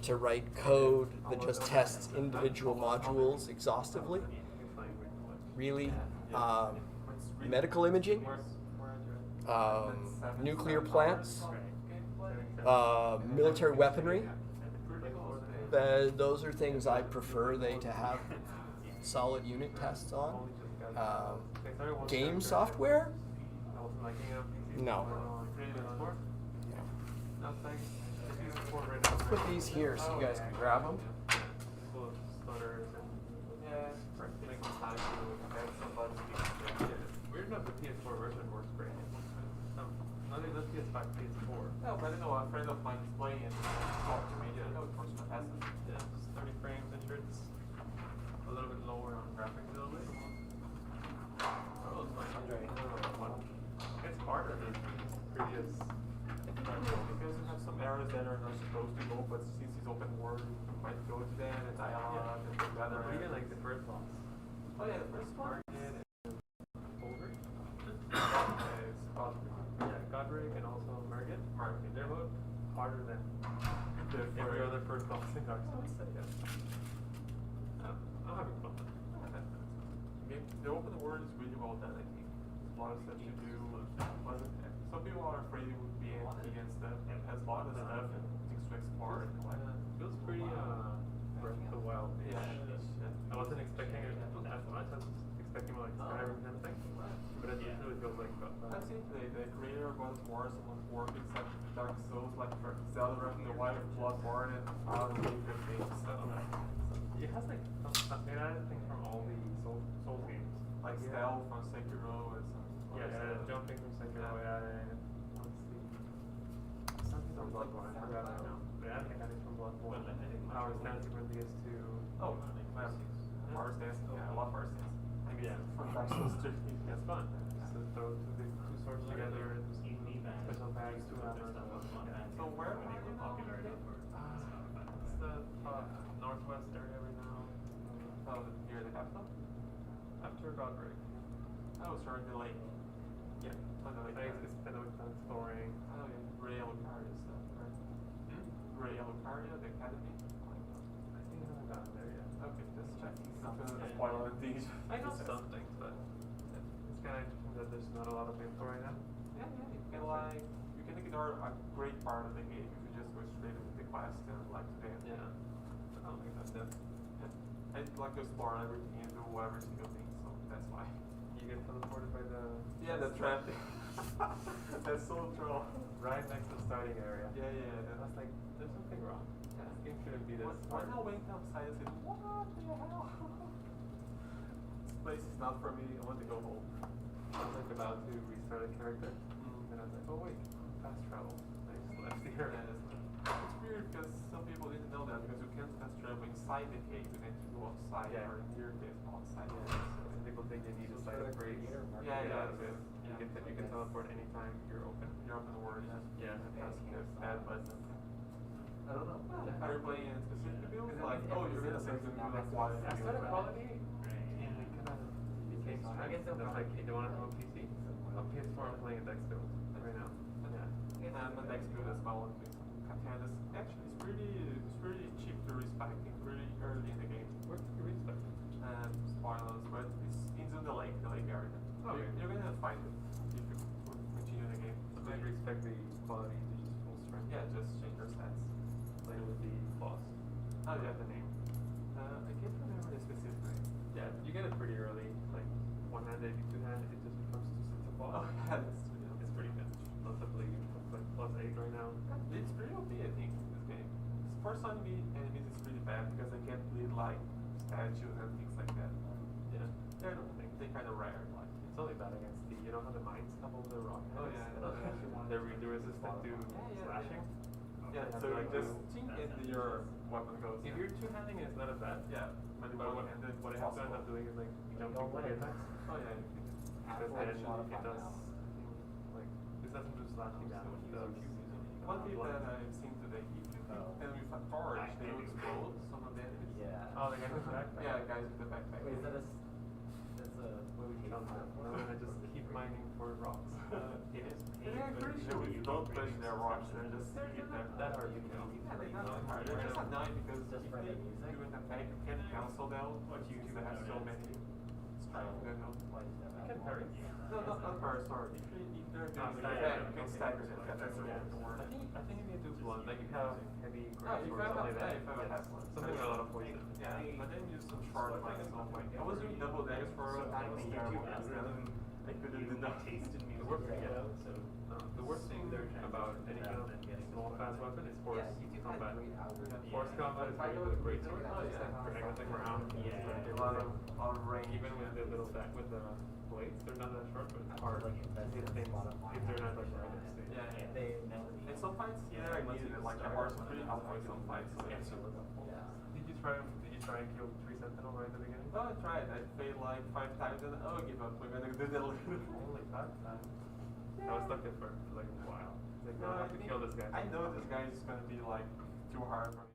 to write code that just tests individual modules exhaustively, really, medical imaging, nuclear plants, military weaponry, those are things I prefer they to have solid unit tests on. Game software? No. Let's put these here so you guys can grab them. Weird enough, the PS4 version works great. Not even the PS5, PS4. No, but I know a friend of mine is playing it. Talk to me, it works fantastic. Yeah, it's 30 frames. I'm sure it's a little bit lower on graphics a little bit. Oh, it's fine. It's harder than previous. Because you have some areas that are not supposed to go, but since it's open world, you might go to them, the dialogue, and things like that. Or even like the first boss. Oh yeah, the first one. Over. It's called Godric and also Mergen. Mergen. They're both harder than every other first boss in Dark Souls. I'm having fun. The open world is really well done, I think. There's a lot of stuff to do. Some people are afraid it would be against them. It has a lot of stuff and things to explore. Feels pretty Breath of the Wild. Yeah. I wasn't expecting it as much. I was expecting more like Skyrim kind of thing. But it really feels like I've seen the creator of God of War, someone who worked in such Dark Souls, like for Zelda Breath of the Wild, Bloodborne, and other really good things. So, it has like it added things from all the Soul games. like Stealth from Sekiro and some. Yeah, jumping from Sekiro, and let's see. Something from Bloodborne, I forgot right now. But I think that is from Bloodborne. Power Stance from DS2. Oh, Power Stance, yeah, I love Power Stance. Maybe for Dark Souls 3. It's fun. Just to throw two swords together and special packs, 2 hammers. So where are you now? It's the northwest area right now. Near the capital? After Godric. Oh, sorry, the lake. Yeah. On the lake. I think it's been exploring. Oh yeah, Ray Lucaria stuff, right? Ray Lucaria, the academy? I think I haven't gotten there yet. Okay, just checking. Not gonna spoil anything. I know some things, but it's kind of interesting that there's not a lot of info right now. Yeah, you can ignore a great part of the game if you just go straight into the quest and like today. Yeah. I don't think that's it. Yeah. I'd like to explore everything and do every single thing, so that's why. You get teleported by the... Yeah, the trap. That's so troll. Right next to the starting area. Yeah. I was like, there's something wrong. Yeah. This game shouldn't be this When hard. I went outside, I said, what the hell? This place is not for me, I want to go home. I was like about to restart a character. And I was like, oh wait, fast travel. I just left here. It's weird because some people didn't know that because you can't fast travel inside the cave, you need to go outside Yeah. or near the outside. Some people think you need a site upgrade. Yeah. You can teleport anytime you're open. You're open world. Yeah. That's bad, but I don't know. are you playing in specific builds? Like, oh, you're gonna say to me like what? I started quality and it kind of became strange. That's like, hey, do you want to go on PC? On PS4, I'm playing a Dex build right now. Yeah. And the next build as well. Katanas. Actually, it's pretty cheap to respec and pretty early in the game. Where's the respect? Spoilers, but it's in the lake area. Okay. You're gonna find it if you continue the game. So they respect the quality to just full strength. Yeah, just change your stats. Play with the boss. Oh yeah, the name. I can't remember the specific name. Yeah, you get it pretty early. Like one hand, maybe two hand, it just becomes 2 sets of boss. Oh yeah, that's true. Yeah. It's pretty good. Notably, it's like +8 right now. It's pretty OP, I think, this game. First enemies is pretty bad because they can't bleed like statues and things like that. Yeah. They kind of rare, like. It's only bad against the, you know how the mines have all the rock Oh, heads? yeah. They're really resistant to slashing. Yeah, They have so like just no- think if your weapon goes. If you're two-handing, it's not as bad. Yeah, But but what I have to end up doing is like jumping for the attacks. Oh yeah. Because then it does, like, this doesn't do slashing damage, it does. One thing blood. that I've seen today, if you hit them with a torch, they will explode some of the enemies. Oh, the guy with the backpack? Yeah, guys with the backpack. Wait, is that a? That's a. What would you No, call no, then I just keep mining for rocks. It is Yeah, I'm pretty sure if you don't push their rocks, they're just keep them. That hard you can. Yeah, they're not that hard. They're just annoying because Just if for they the music? do an attack, you can't cancel them due to they have so many strikes. You know. Why is that? You can parry. No, not first, sorry. If they're doing an attack, you can stagger them. That's the word. I think you need to do blunt, like you have heavy Oh, grasp if or I have something like if I that. have one. Something with a lot of poison. Yeah, but then use some short ones. So like, I was doing double daggers for a time. It was terrible. I couldn't do that. The worst, the worst thing about any kind of small fast weapon is force combat. Force combat is great with a great sword. Oh, Just like yeah. drag the thing around. A lot of range. Even with the little back with the blades, they're not that sharp, but it's hard. Hit things if they're not like right at stage. Yeah, yeah. They know. And some fights, yeah, I needed it. Like I was pretty halfway some fights. So yeah. Did you try and kill 3 Sentinel right at the beginning? Oh, I tried. I failed like 5 times and oh, I give up. I'm gonna do that later. Only 5 times. I was stuck there for like a while. Like, no, I have to kill this guy. I know this guy is gonna be like too hard for me.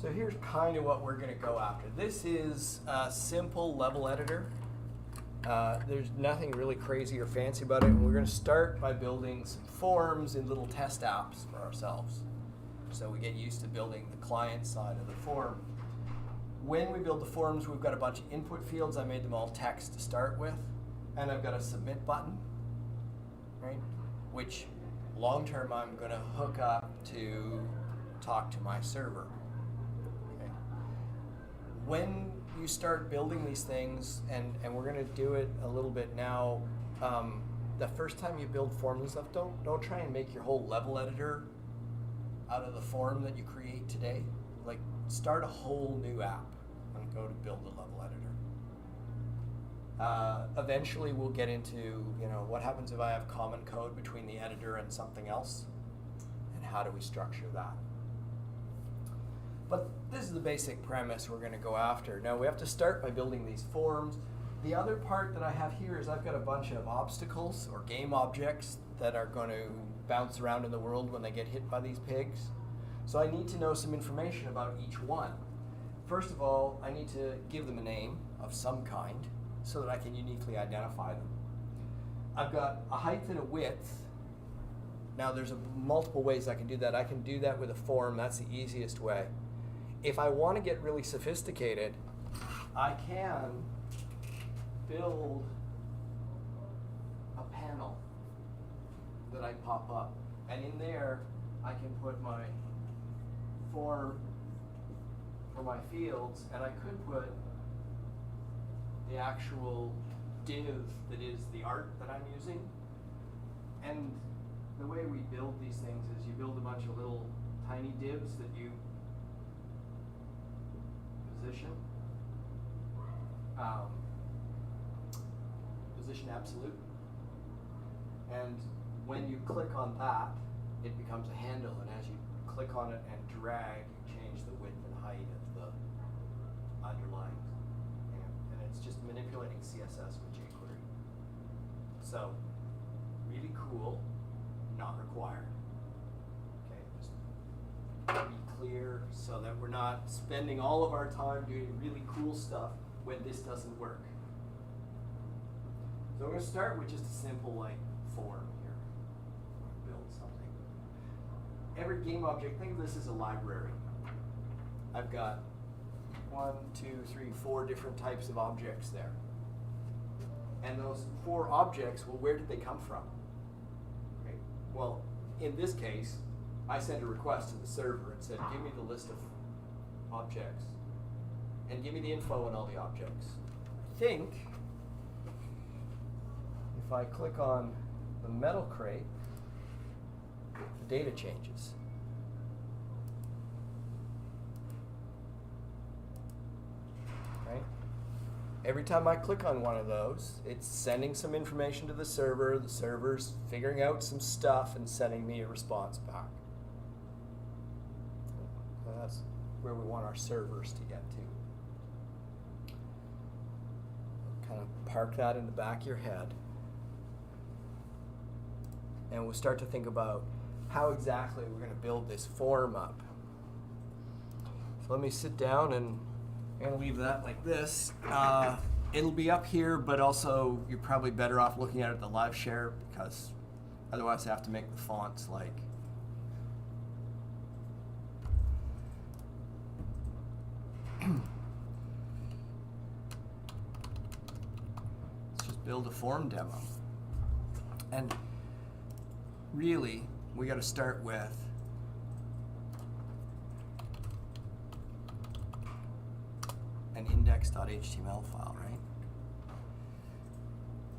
So here's kind of what we're going to go after. This is a simple level editor. There's nothing really crazy or fancy about it, and we're going to start by building some forms and little test apps for ourselves. So we get used to building the client side of the form. When we build the forms, we've got a bunch of input fields. I made them all text to start with, and I've got a submit button, right? Which long term I'm going to hook up to talk to my server. Okay. When you start building these things, and we're going to do it a little bit now, the first time you build forms and stuff, don't try and make your whole level editor out of the form that you create today. Like, start a whole new app and go to build a level editor. Eventually we'll get into, what happens if I have common code between the editor and something else, and how do we structure that? But this is the basic premise we're going to go after. Now we have to start by building these forms. The other part that I have here is I've got a bunch of obstacles or game objects that are going to bounce around in the world when they get hit by these pigs. So I need to know some information about each one. First of all, I need to give them a name of some kind so that I can uniquely identify them. I've got a height and a width. Now there's multiple ways I can do that. I can do that with a form. That's the easiest way. If I want to get really sophisticated, I can build a panel that I pop up. And in there, I can put my form for my fields, and I could put the actual div that is the art that I'm using. And the way we build these things is you build a bunch of little tiny divs that you position. Position absolute. And when you click on that, it becomes a handle, and as you click on it and drag, you change the width and height of the underlying. And it's just manipulating CSS with jQuery. So, really cool, not required. Okay, just be clear so that we're not spending all of our time doing really cool stuff when this doesn't work. So we're going to start with just a simple form here. Build something. Every game object, think of this as a library. I've got 1, 2, 3, 4 different types of objects there. And those 4 objects, well, where did they come from? Okay. Well, in this case, I sent a request to the server and said, give me the list of objects and give me the info on all the objects. I think if I click on the metal crate, the data changes. Right? Every time I click on one of those, it's sending some information to the server's figuring out some stuff and sending me a response back. So that's where we want our servers to get to. Kind of park that in the back of your head. And we'll start to think about how exactly we're going to build this form up. So let me sit down, and I'm going to leave that like this. It'll be up here, but also you're probably better off looking at it at the live share, because otherwise I have to make the fonts like. Let's just build a form demo. And really, we got to start with an index.html file, right?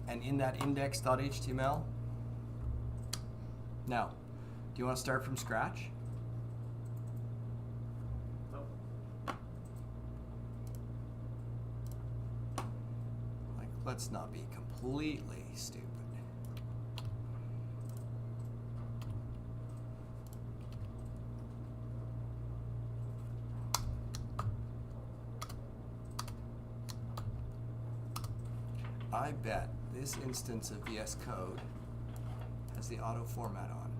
And in that index.html, now, do you want to start from scratch? Nope. Like, let's not be completely stupid. I bet this instance of VS Code has the auto format on.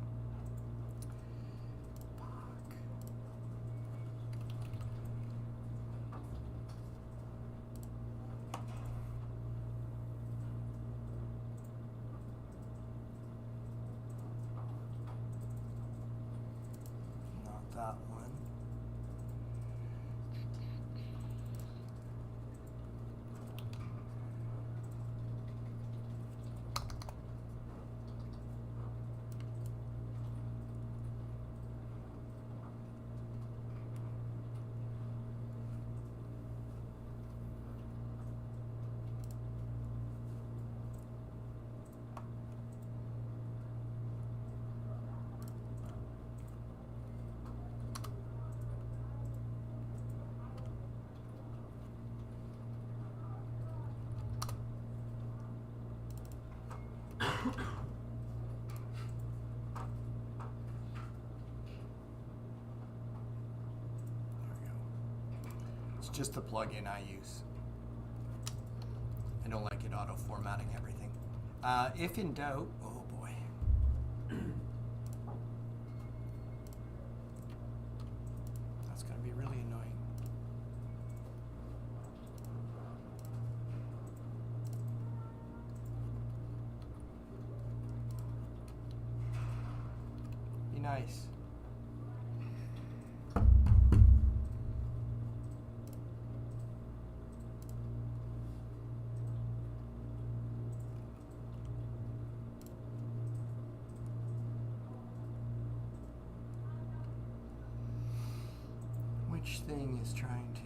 It's just the plugin I use. I don't like it auto-formatting everything. If in doubt, oh boy. That's going to be really annoying. Be nice. Which thing is trying to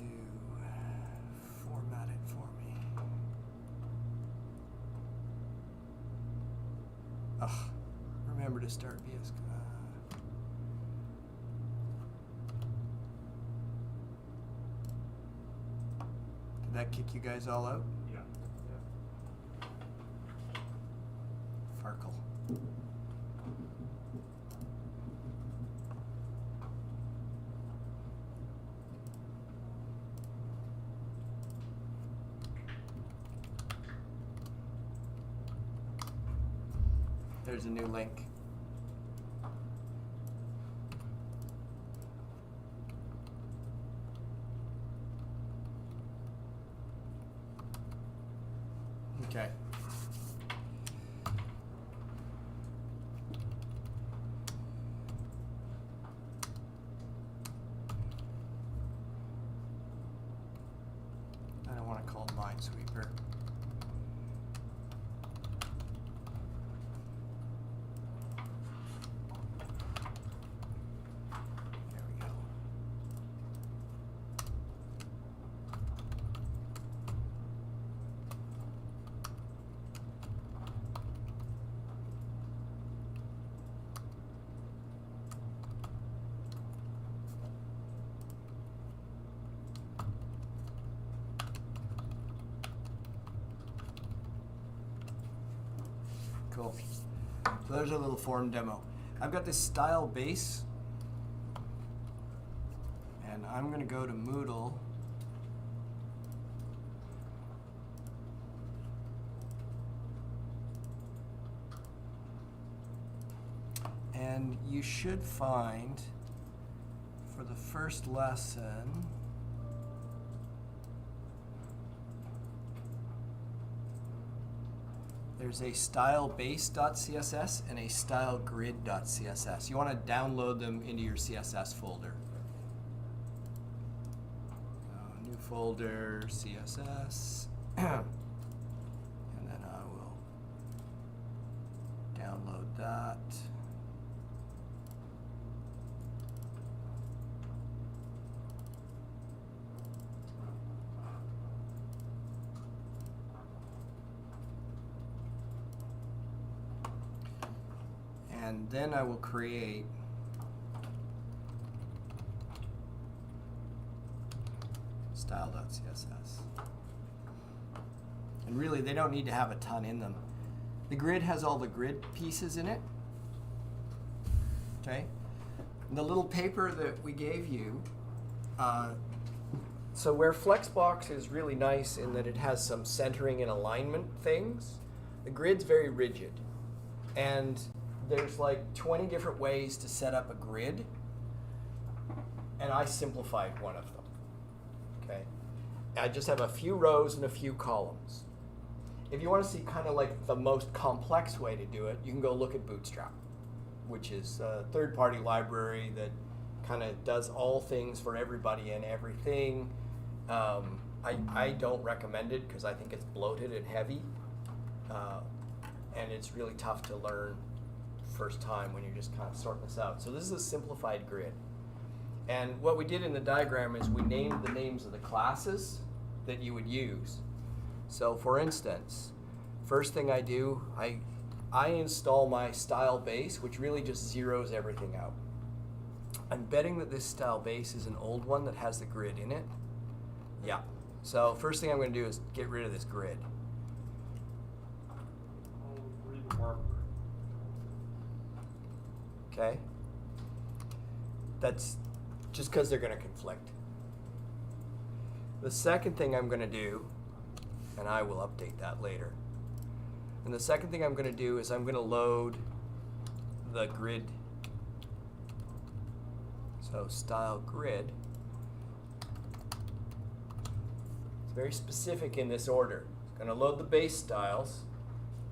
format it for me? Ugh, remember to start VS. Did that kick you guys all out? Yeah. Farkle. There's a new link. Okay. I don't want to call it Minesweeper. There we go. Cool. So there's a little form demo. I've got this style base, and I'm going to go to Moodle. And you should find, for the first lesson, there's a stylebase.css and a stylegrid.css. You want to download them into your CSS folder. New folder, CSS, and then I will download that. And then I will create style.css. And really, they don't need to have a ton in them. The grid has all the grid pieces in it. Okay? And the little paper that we gave you, so where Flexbox is really nice in that it has some centering and alignment things, the grid's very rigid. And there's like 20 different ways to set up a grid, and I simplified one of them. Okay, I just have a few rows and a few columns. If you want to see kind of like the most complex way to do it, you can go look at Bootstrap, which is a third-party library that kind of does all things for everybody and everything. I don't recommend it because I think it's bloated and heavy, and it's really tough to learn first time when you're just kind of sorting this out. So this is a simplified grid. And what we did in the diagram is we named the names of the classes that you would use. So for instance, first thing I do, I install my style base, which really just zeroes everything out. I'm betting that this style base is an old one that has the grid in it. Yeah. So first thing I'm going to do is get rid of this grid. Okay? That's just because they're going to conflict. The second thing I'm going to do, and I will update that later, and the second thing I'm going to do is I'm going to load the grid. So style grid. It's very specific in this order. It's going to load the base styles,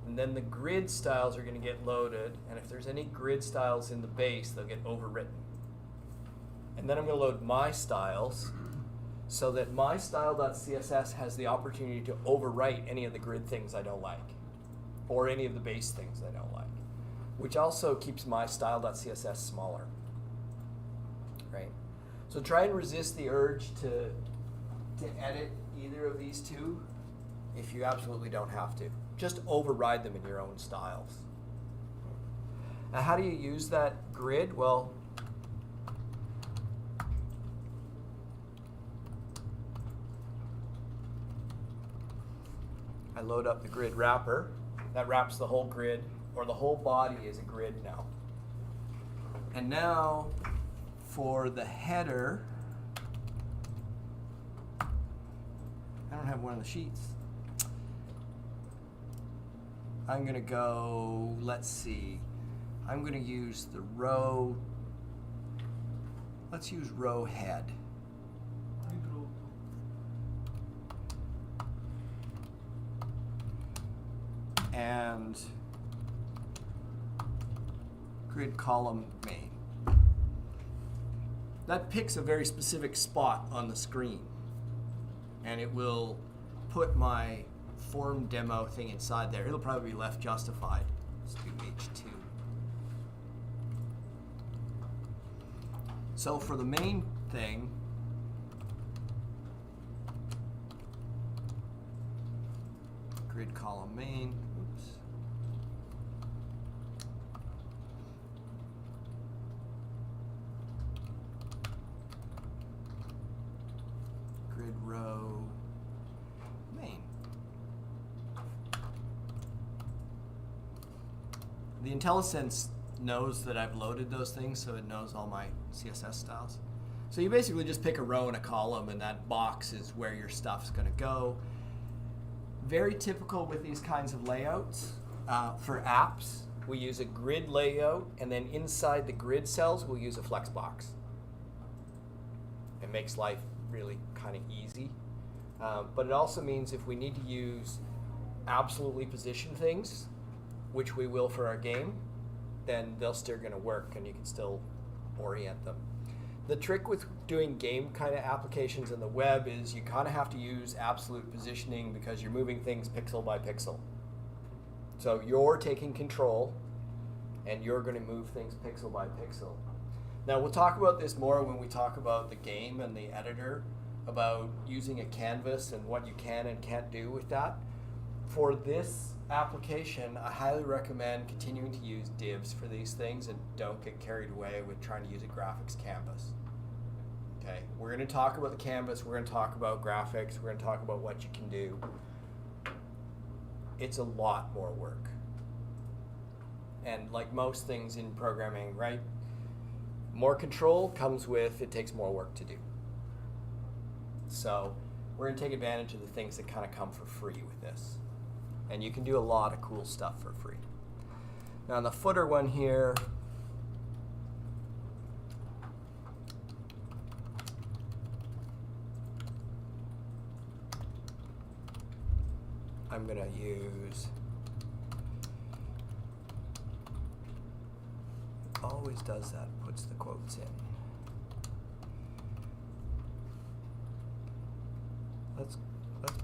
and then the grid styles are going to get loaded, and if there's any grid styles in the base, they'll get overwritten. And then I'm going to load my styles so that my style.css has the opportunity to overwrite any of the grid things I don't like, or any of the base things I don't like, which also keeps my style.css smaller. Right? So try and resist the urge to edit either of these two if you absolutely don't have to. Just override them in your own styles. Now, how do you use that grid? Well, I load up the grid wrapper. That wraps the whole grid, or the whole body is a grid now. And now, for the header, I don't have one of the sheets. I'm going to go, let's see, I'm going to use the row, let's use row head. And grid column main. That picks a very specific spot on the screen, and it will put my form demo thing inside there. It'll probably be left justified. Let's do H2. So for the main thing, grid column main, oops. Grid row main. The IntelliSense knows that I've loaded those things, so it knows all my CSS styles. So you basically just pick a row and a column, and that box is where your stuff's going to go. Very typical with these kinds of layouts. For apps, we use a grid layout, and then inside the grid cells, we'll use a flex box. It makes life really kind of easy. But it also means if we need to use absolutely position things, which we will for our game, then they're still going to work, and you can still orient them. The trick with doing game kind of applications in the web is you kind of have to use absolute positioning because you're moving things pixel by pixel. So you're taking control, and you're going to move things pixel by pixel. Now, we'll talk about this more when we talk about the game and the editor, about using a canvas and what you can and can't do with that. For this application, I highly recommend continuing to use divs for these things and don't get carried away with trying to use a graphics canvas. Okay, we're going to talk about the canvas, we're going to talk about graphics, we're going to talk about what you can do. It's a lot more work. And like most things in programming, right? More control comes with, it takes more work to do. So we're going to take advantage of the things that kind of come for free with this. And you can do a lot of cool stuff for free. Now on the footer one here, I'm going to use, always does that, puts the quotes in. Let's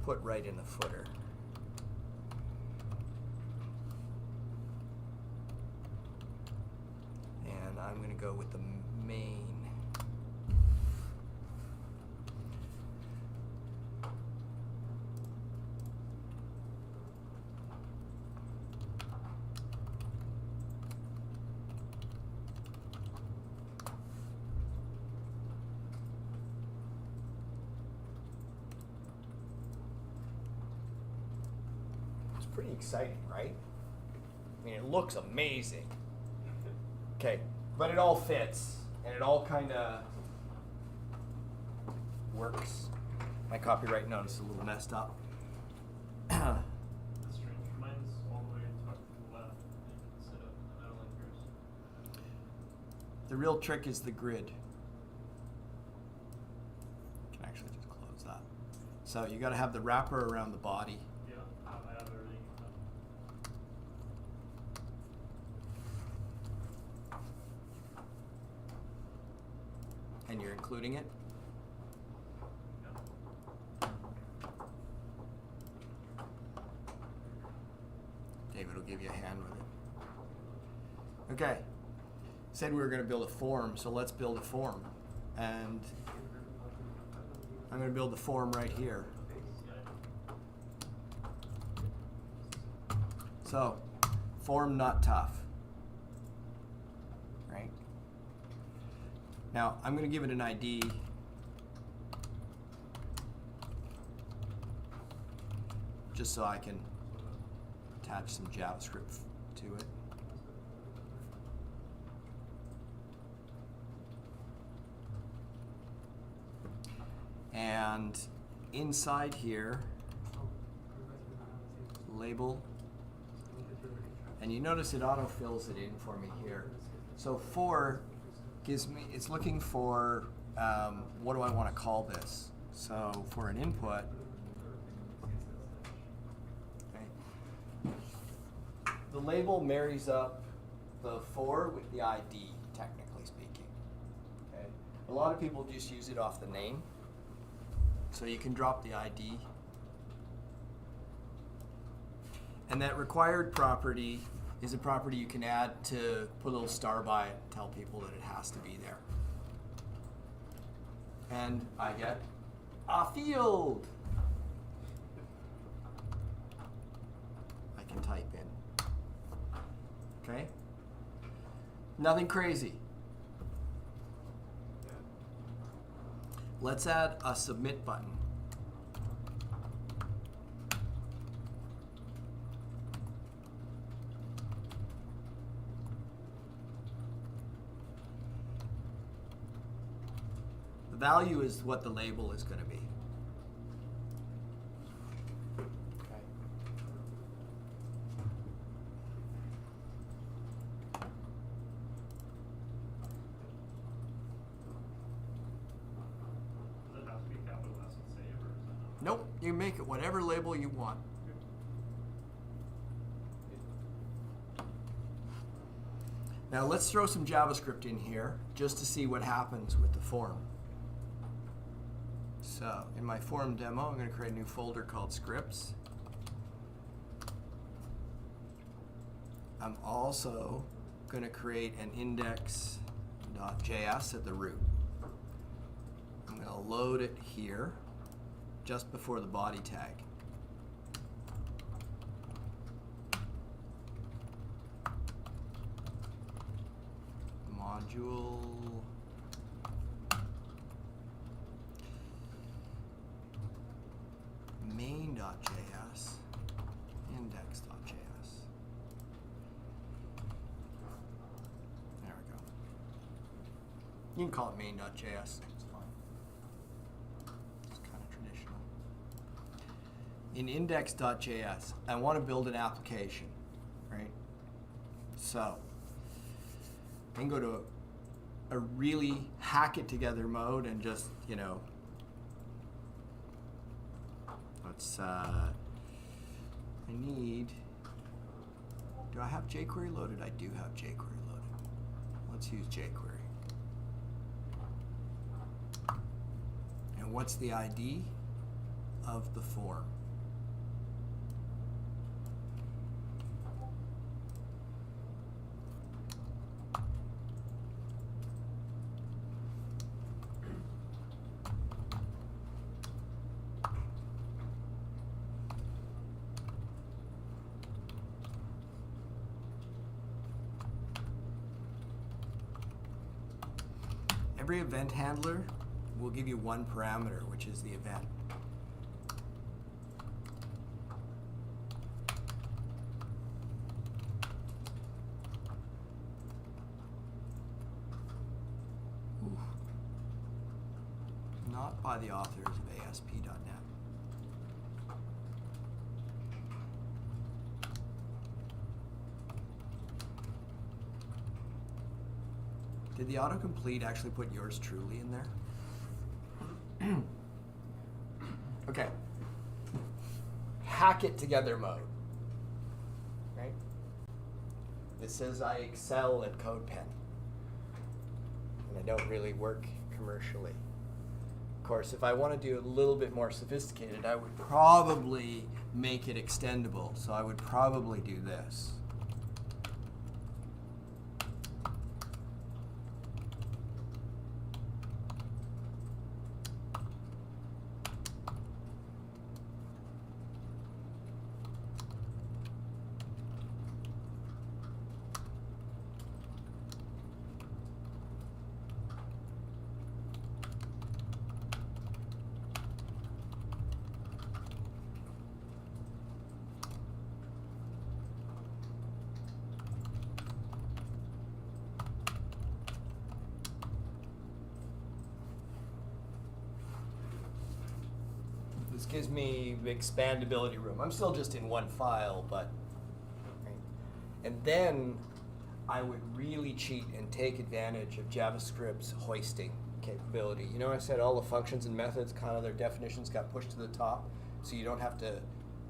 put right in the footer. And I'm going to go with the main. Pretty exciting, right? I mean, it looks amazing. Okay, but it all fits, and it all kind of works. My copyright notice is a little messed up. That's strange. Mine's all the way tucked to the left. You can sit up, and I don't like yours. The real trick is the grid. You can actually just close that. So you got to have the wrapper around the body. Yeah, I have everything. And you're including it. Yeah. David will give you a hand with it. Okay. Said we were going to build a form, so let's build a form. And I'm going to build the form right here. So, form not tough. Right? Now, I'm going to give it an ID. Just so I can attach some JavaScript to it. And inside here, label. And you notice it autofills it in for me here. So for gives me, it's looking for, what do I want to call this? So for an input, okay, the label marries up the for with the ID, technically speaking. Okay. A lot of people just use it off the name. So you can drop the ID. And that required property is a property you can add to put a little star by it and tell people that it has to be there. And I get a field. I can type in. Okay? Nothing crazy. Let's add a submit button. The value is what the label is going to be. Okay. Does it have to be capital S and save, or is that not? Nope, you make it whatever label you want. Now let's throw some JavaScript in here just to see what happens with the form. So in my form demo, I'm going to create a new folder called scripts. I'm also going to create an index.js at the root. I'm going to load it here just before the body tag. Module main.js, index.js. There we go. You can call it main.js. It's fine. It's kind of traditional. In index.js, I want to build an application, right? So I can go to a really hack it together mode and just, you know, let's, I need, do I have jQuery loaded? I do have jQuery loaded. Let's use jQuery. And what's the ID of the form? Every event handler will give you one parameter, which is the event. Ooh. Not by the authors of ASP.NET. Did the autocomplete actually put yours truly in there? Okay. Hack it together mode. Right? This says I excel at CodePen. And I don't really work commercially. Of course, if I want to do a little bit more sophisticated, I would probably make it extendable. So I would probably do this. This gives me expandability room. I'm still just in one file, but, right? And then I would really cheat and take advantage of JavaScript's hoisting capability. You know, I said all the functions and methods, kind of their definitions got pushed to the top, so you don't have to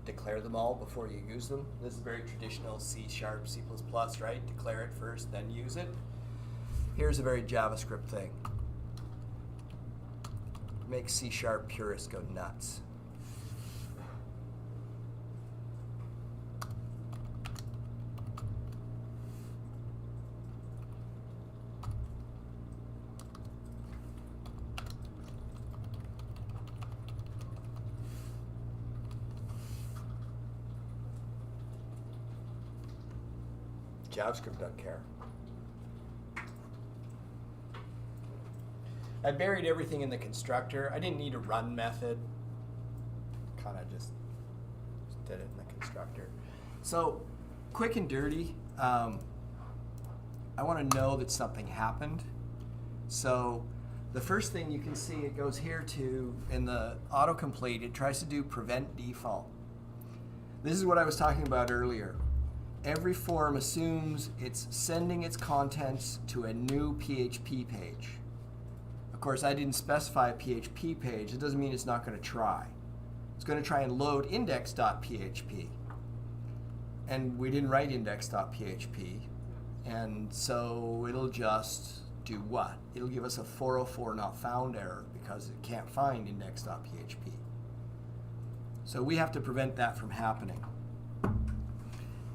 declare them all before you use them. This is very traditional C#, C++, right? Declare it first, then use it. Here's a very JavaScript thing. Make C# purists go nuts. JavaScript doesn't care. I buried everything in the constructor. I didn't need a run method. Kind of just did it in the constructor. So, quick and dirty, I want to know that something happened. So, the first thing you can see, it goes here to, in the autocomplete, it tries to do prevent default. This is what I was talking about earlier. Every form assumes it's sending its contents to a new PHP page. Of course, I didn't specify a PHP page. It doesn't mean it's not going to try. It's going to try and load index.php. And we didn't write index.php. And so it'll just do what? It'll give us a 404 not found error because it can't find index.php. So we have to prevent that from happening.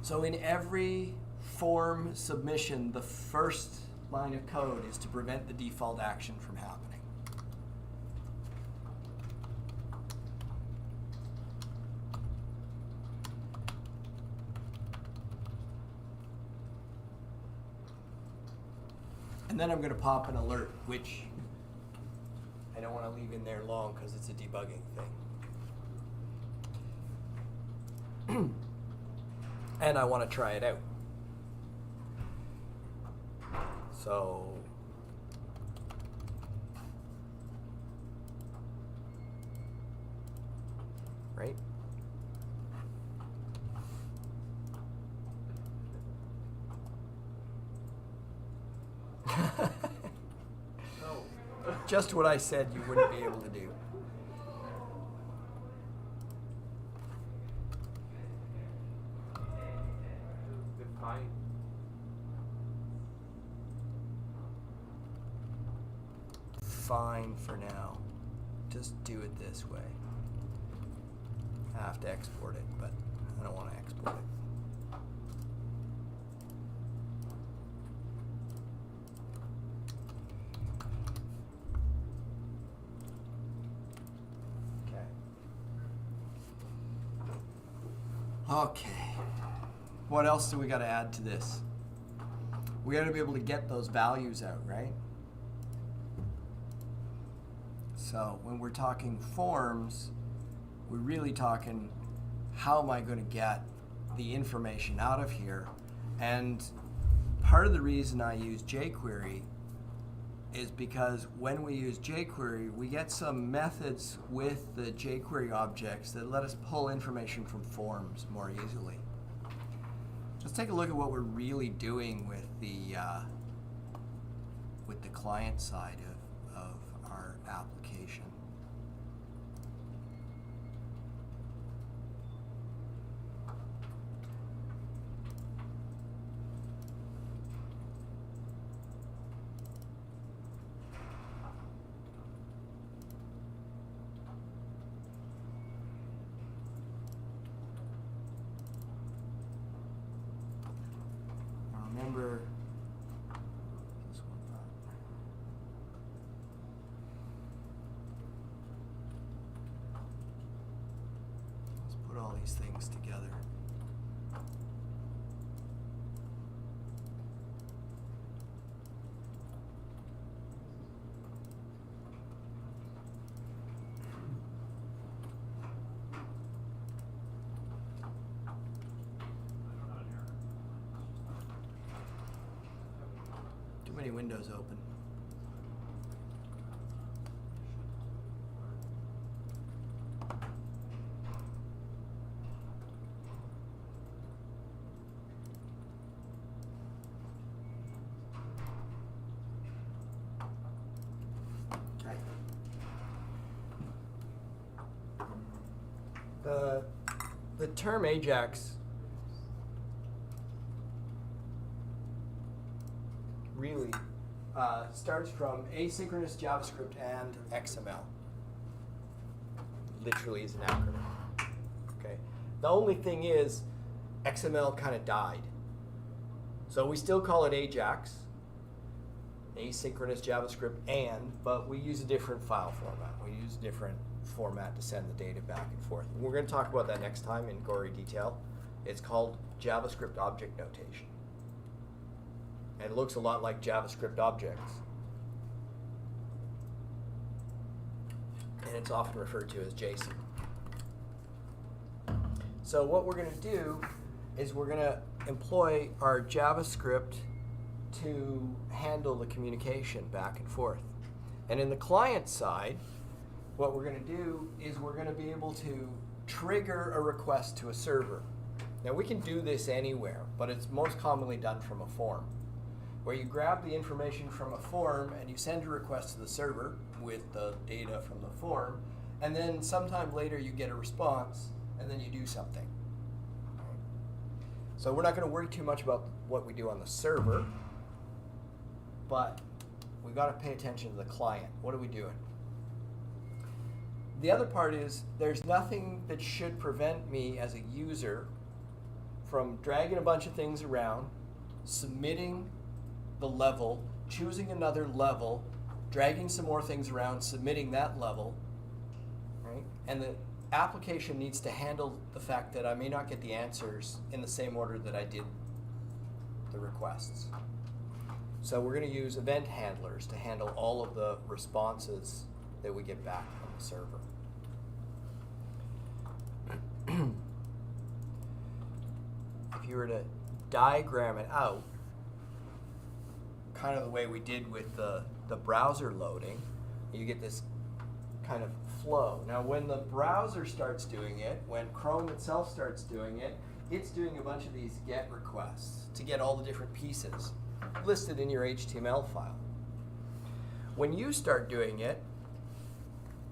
So in every form submission, the first line of code is to prevent the default action from happening. And then I'm going to pop an alert, which I don't want to leave in there long because it's a debugging thing. And I want to try it out. So, right? No. Just what I said you wouldn't be able to do. Define. Fine for now. Just do it this way. I have to export it, but I don't want to export it. Okay. What else do we got to add to this? We got to be able to get those values out, right? So when we're talking forms, we're really talking how am I going to get the information out of here? And part of the reason I use jQuery is because when we use jQuery, we get some methods with the jQuery objects that let us pull information from forms more easily. Let's take a look at what we're really doing with the client side of our application. Now remember, this one up. Let's put all these things together. Too many windows open. Okay. The term AJAX really starts from asynchronous JavaScript and XML. Literally is an acronym. Okay. The only thing is, XML kind of died. So we still call it AJAX, asynchronous JavaScript, but we use a different file format. We use a different format to send the data back and forth. And we're going to talk about that next time in gory detail. It's called JavaScript Object Notation. And it looks a lot like JavaScript objects. And it's often referred to as JSON. So what we're going to do is we're going to employ our JavaScript to handle the communication back and forth. And in the client side, what we're going to do is we're going to be able to trigger a request to a server. Now we can do this anywhere, but it's most commonly done from a form, where you grab the information from a form and you send a request to the server with the data from the form, and then sometime later you get a response, and then you do something. So we're not going to worry too much about what we do on the server, but we've got to pay attention to the client. What are we doing? The other part is there's nothing that should prevent me as a user from dragging a bunch of things around, submitting the level, choosing another level, dragging some more things around, submitting that level, right? And the application needs to handle the fact that I may not get the answers in the same order that I did the requests. So we're going to use event handlers to handle all of the responses that we get back from the server. If you were to diagram it out, kind of the way we did with the browser loading, you get this kind of flow. Now when the browser starts doing it, when Chrome itself starts doing it, it's doing a bunch of these GET requests to get all the different pieces listed in your HTML file. When you start doing it,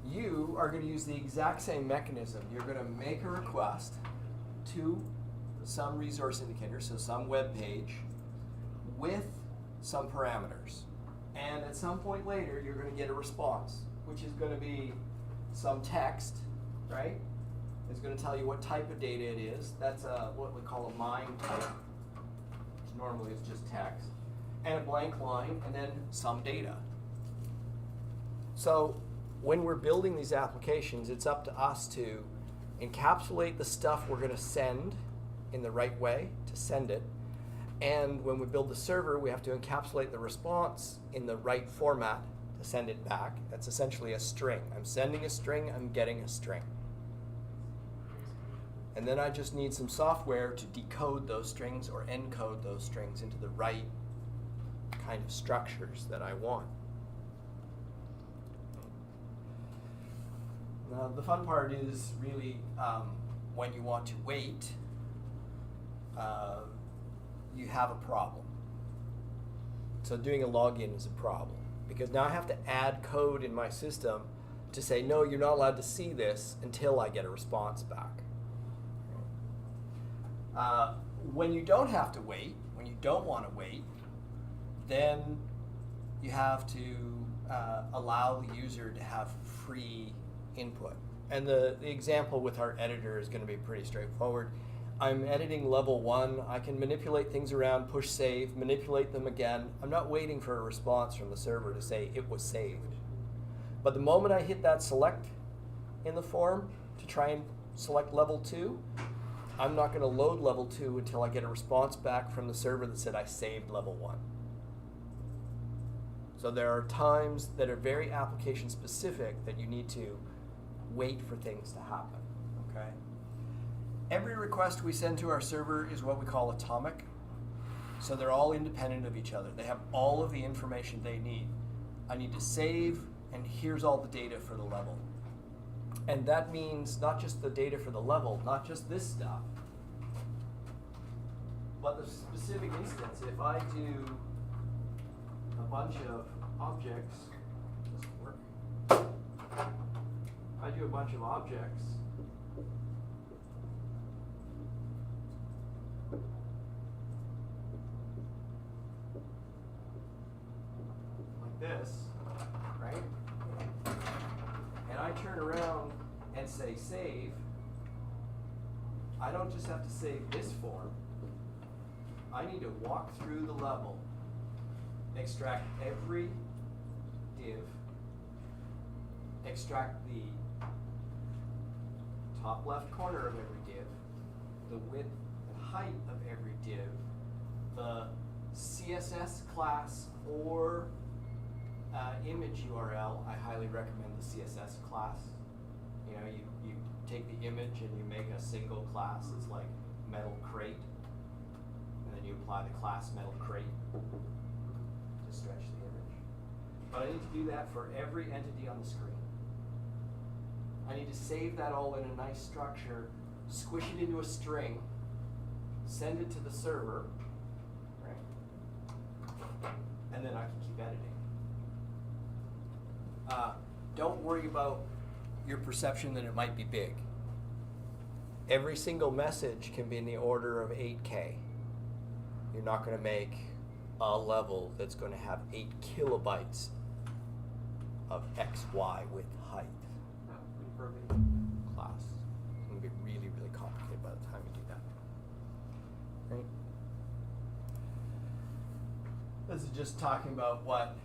you are going to use the exact same mechanism. You're going to make a request to some resource indicator, so some web page, with some parameters. And at some point later, you're going to get a response, which is going to be some text, right? It's going to tell you what type of data it is. That's what we call a MIME type, which normally is just text, and a blank line, and then some data. So when we're building these applications, it's up to us to encapsulate the stuff we're going to send in the right way to send it. And when we build the server, we have to encapsulate the response in the right format to send it back. That's essentially a string. I'm sending a string, I'm getting a string. And then I just need some software to decode those strings or encode those strings into the right kind of structures that I want. Now, the fun part is really when you want to wait, you have a problem. So doing a login is a problem because now I have to add code in my system to say, no, you're not allowed to see this until I get a response back. When you don't have to wait, when you don't want to wait, then you have to allow the user to have free input. And the example with our editor is going to be pretty straightforward. I'm editing level 1. I can manipulate things around, push save, manipulate them again. I'm not waiting for a response from the server to say it was saved. But the moment I hit that select in the form to try and select level 2, I'm not going to load level 2 until I get a response back from the server that said I saved level 1. So there are times that are very application specific that you need to wait for things to happen, okay? Every request we send to our server is what we call atomic. So they're all independent of each other. They have all of the information they need. I need to save, and here's all the data for the level. And that means not just the data for the level, not just this stuff, but the specific instance. If I do a bunch of objects, doesn't work. I do a bunch of objects, like this, right? And I turn around and say save. I don't just have to save this form. I need to walk through the level, extract every div, extract the top left corner of every div, the width and height of every div, the CSS class or image URL. I highly recommend the CSS class. You know, you take the image and you make a single class. It's like metal crate, and then you apply the class metal crate to stretch the image. But I need to do that for every entity on the screen. I need to save that all in a nice structure, squish it into a string, send it to the server, right? And then I can keep editing. Don't worry about your perception that it might be big. Every single message can be in the order of 8K. You're not going to make a level that's going to have 8 kilobytes of XY with height. Class. It's going to be really, really complicated by the time you do that. Right? This is just talking about what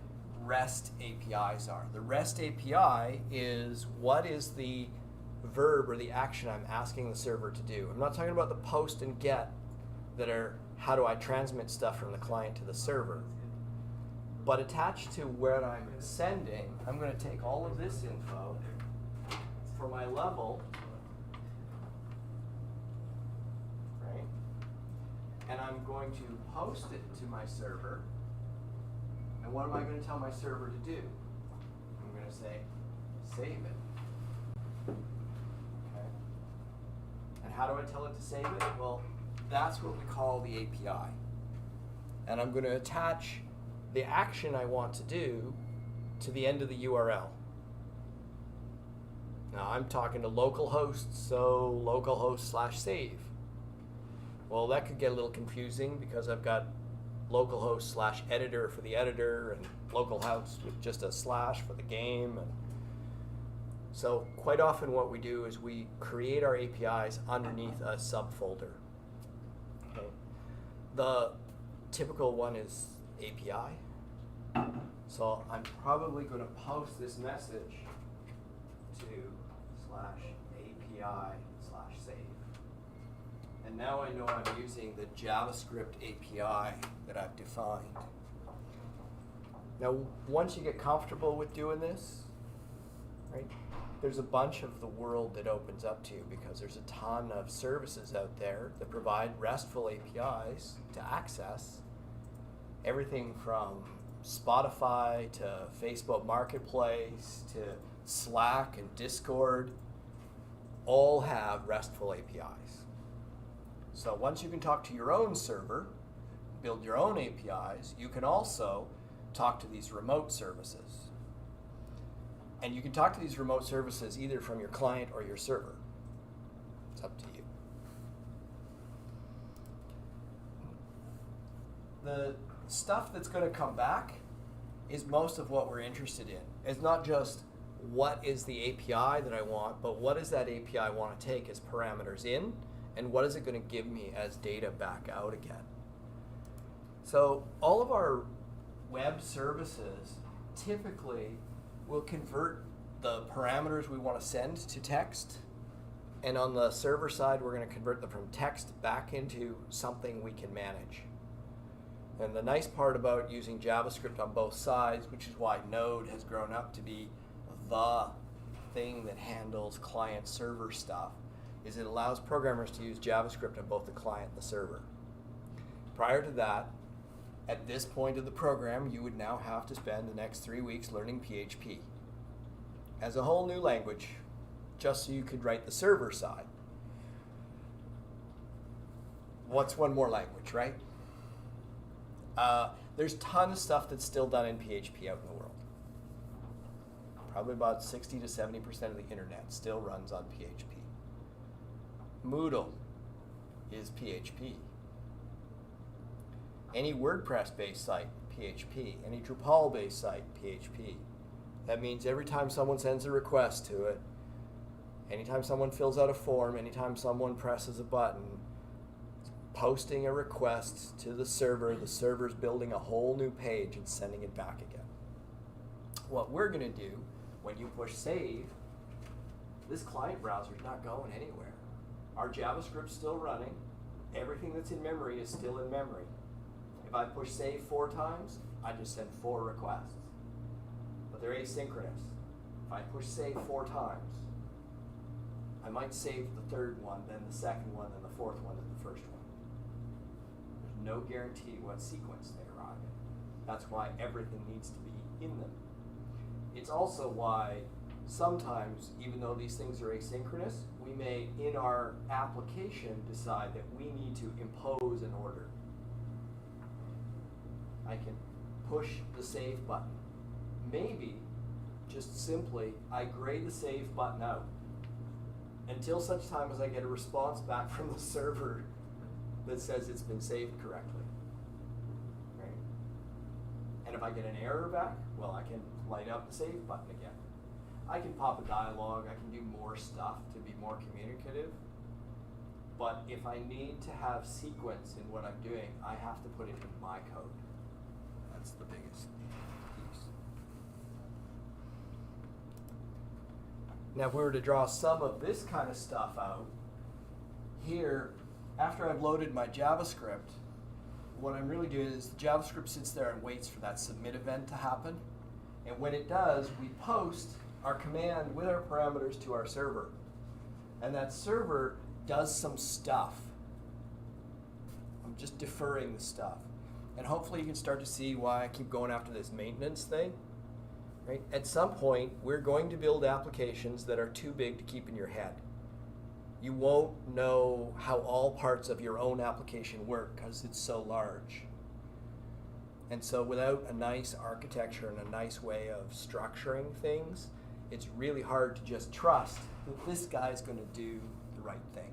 REST APIs are. The REST API is what is the verb or the action I'm asking the server to do. I'm not talking about the post and get that are how do I transmit stuff from the client to the server. But attached to what I'm sending, I'm going to take all of this info for my level, right? And I'm going to post it to my server. And what am I going to tell my server to do? I'm going to say, save it. Okay. And how do I tell it to save it? Well, that's what we call the API. And I'm going to attach the action I want to do to the end of the URL. Now I'm talking to localhost, so localhost/save. Well, that could get a little confusing because I've got localhost/editor for the editor and localhost with just a slash for the game. And so quite often what we do is we create our APIs underneath a subfolder. Okay. The typical one is API. So I'm probably going to post this message to /API/save. And now I know I'm using the JavaScript API that I've defined. Now, once you get comfortable with doing this, right, there's a bunch of the world that opens up to you because there's a ton of services out there that provide RESTful APIs to access everything from Spotify to Facebook Marketplace to Slack and Discord all have RESTful APIs. So once you can talk to your own server, build your own APIs, you can also talk to these remote services. And you can talk to these remote services either from your client or your server. It's up to you. The stuff that's going to come back is most of what we're interested in. It's not just what is the API that I want, but what does that API want to take as parameters in, and what is it going to give me as data back out again? So all of our web services typically will convert the parameters we want to send to text, and on the server side we're going to convert them from text back into something we can manage. And the nice part about using JavaScript on both sides, which is why Node has grown up to be the thing that handles client-server stuff, is it allows programmers to use JavaScript on both the client and the server. Prior to that, at this point of the program, you would now have to spend the next 3 weeks learning PHP as a whole new language, just so you could write the server side. What's one more language, right? There's a ton of stuff that's still done in PHP out in the world. Probably about 60 to 70% of the internet still runs on PHP. Moodle is PHP. Any WordPress-based site, PHP. Any Drupal-based site, PHP. That means every time someone sends a request to it, anytime someone fills out a form, anytime someone presses a button, posting a request to the server's building a whole new page and sending it back again. What we're going to do when you push save, this client browser is not going anywhere. Our JavaScript's still running. Everything that's in memory is still in memory. If I push save 4 times, I just send 4 requests. But they're asynchronous. If I push save 4 times, I might save the 3rd one, then the 2nd one, then the 4th one, then the 1st one. There's no guarantee what sequence they arrive in. That's why everything needs to be in them. It's also why sometimes, even though these things are asynchronous, we may, in our application, decide that we need to impose an order. I can push the save button. Maybe, just simply, I gray the save button out until such time as I get a response back from the server that says it's been saved correctly. Right? And if I get an error back, well, I can light up the save button again. I can pop a dialogue, I can do more stuff to be more communicative. But if I need to have sequence in what I'm doing, I have to put it in my code. That's the biggest piece. Now, if we were to draw some of this kind of stuff out, here, after I've loaded my JavaScript, what I'm really doing is the JavaScript sits there and waits for that submit event to happen. And when it does, we post our command with our parameters to our server. And that server does some stuff. I'm just deferring the stuff. And hopefully you can start to see why I keep going after this maintenance thing. Right? At some point, we're going to build applications that are too big to keep in your head. You won't know how all parts of your own application work because it's so large. And so without a nice architecture and a nice way of structuring things, it's really hard to just trust that this guy's going to do the right thing.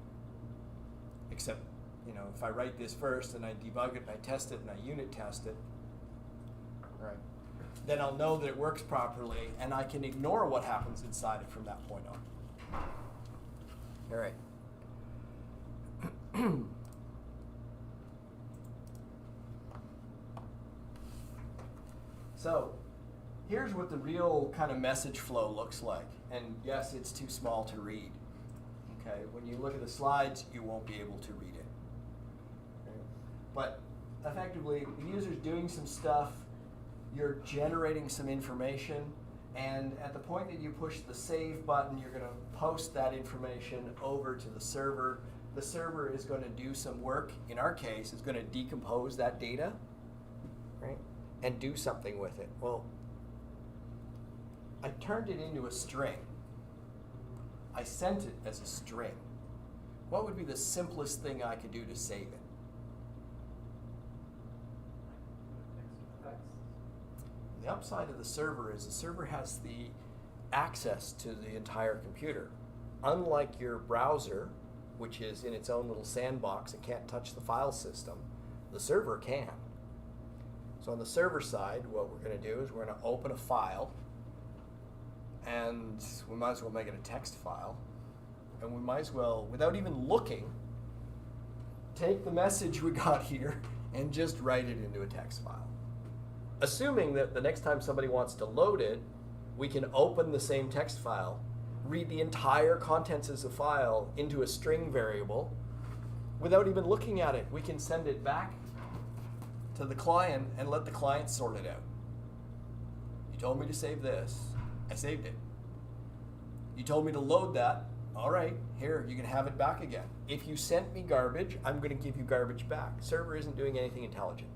Except, you know, if I write this first and I debug it and I test it and I unit test it, right, then I'll know that it works properly and I can ignore what happens inside it from that point on. All right. So, here's what the real kind of message flow looks like. And yes, it's too small to read. Okay, when you look at the slides, you won't be able to read it. Okay. But effectively, the user's doing some stuff, you're generating some information, and at the point that you push the save button, you're going to post that information over to the server. The server is going to do some work. In our case, it's going to decompose that data, right, and do something with it. Well, I turned it into a string. I sent it as a string. What would be the simplest thing I could do to save it? The upside of the server is the server has the access to the entire computer. Unlike your browser, which is in its own little sandbox and can't touch the file system, the server can. So on the server side, what we're going to do is we're going to open a file, and we might as well make it a text file. And we might as well, without even looking, take the message we got here and just write it into a text file. Assuming that the next time somebody wants to load it, we can open the same text file, read the entire contents of the file into a string variable without even looking at it. We can send it back to the client and let the client sort it out. You told me to save this, I saved it. You told me to load that, all right, here, you can have it back again. If you sent me garbage, I'm going to give you garbage back. Server isn't doing anything intelligent.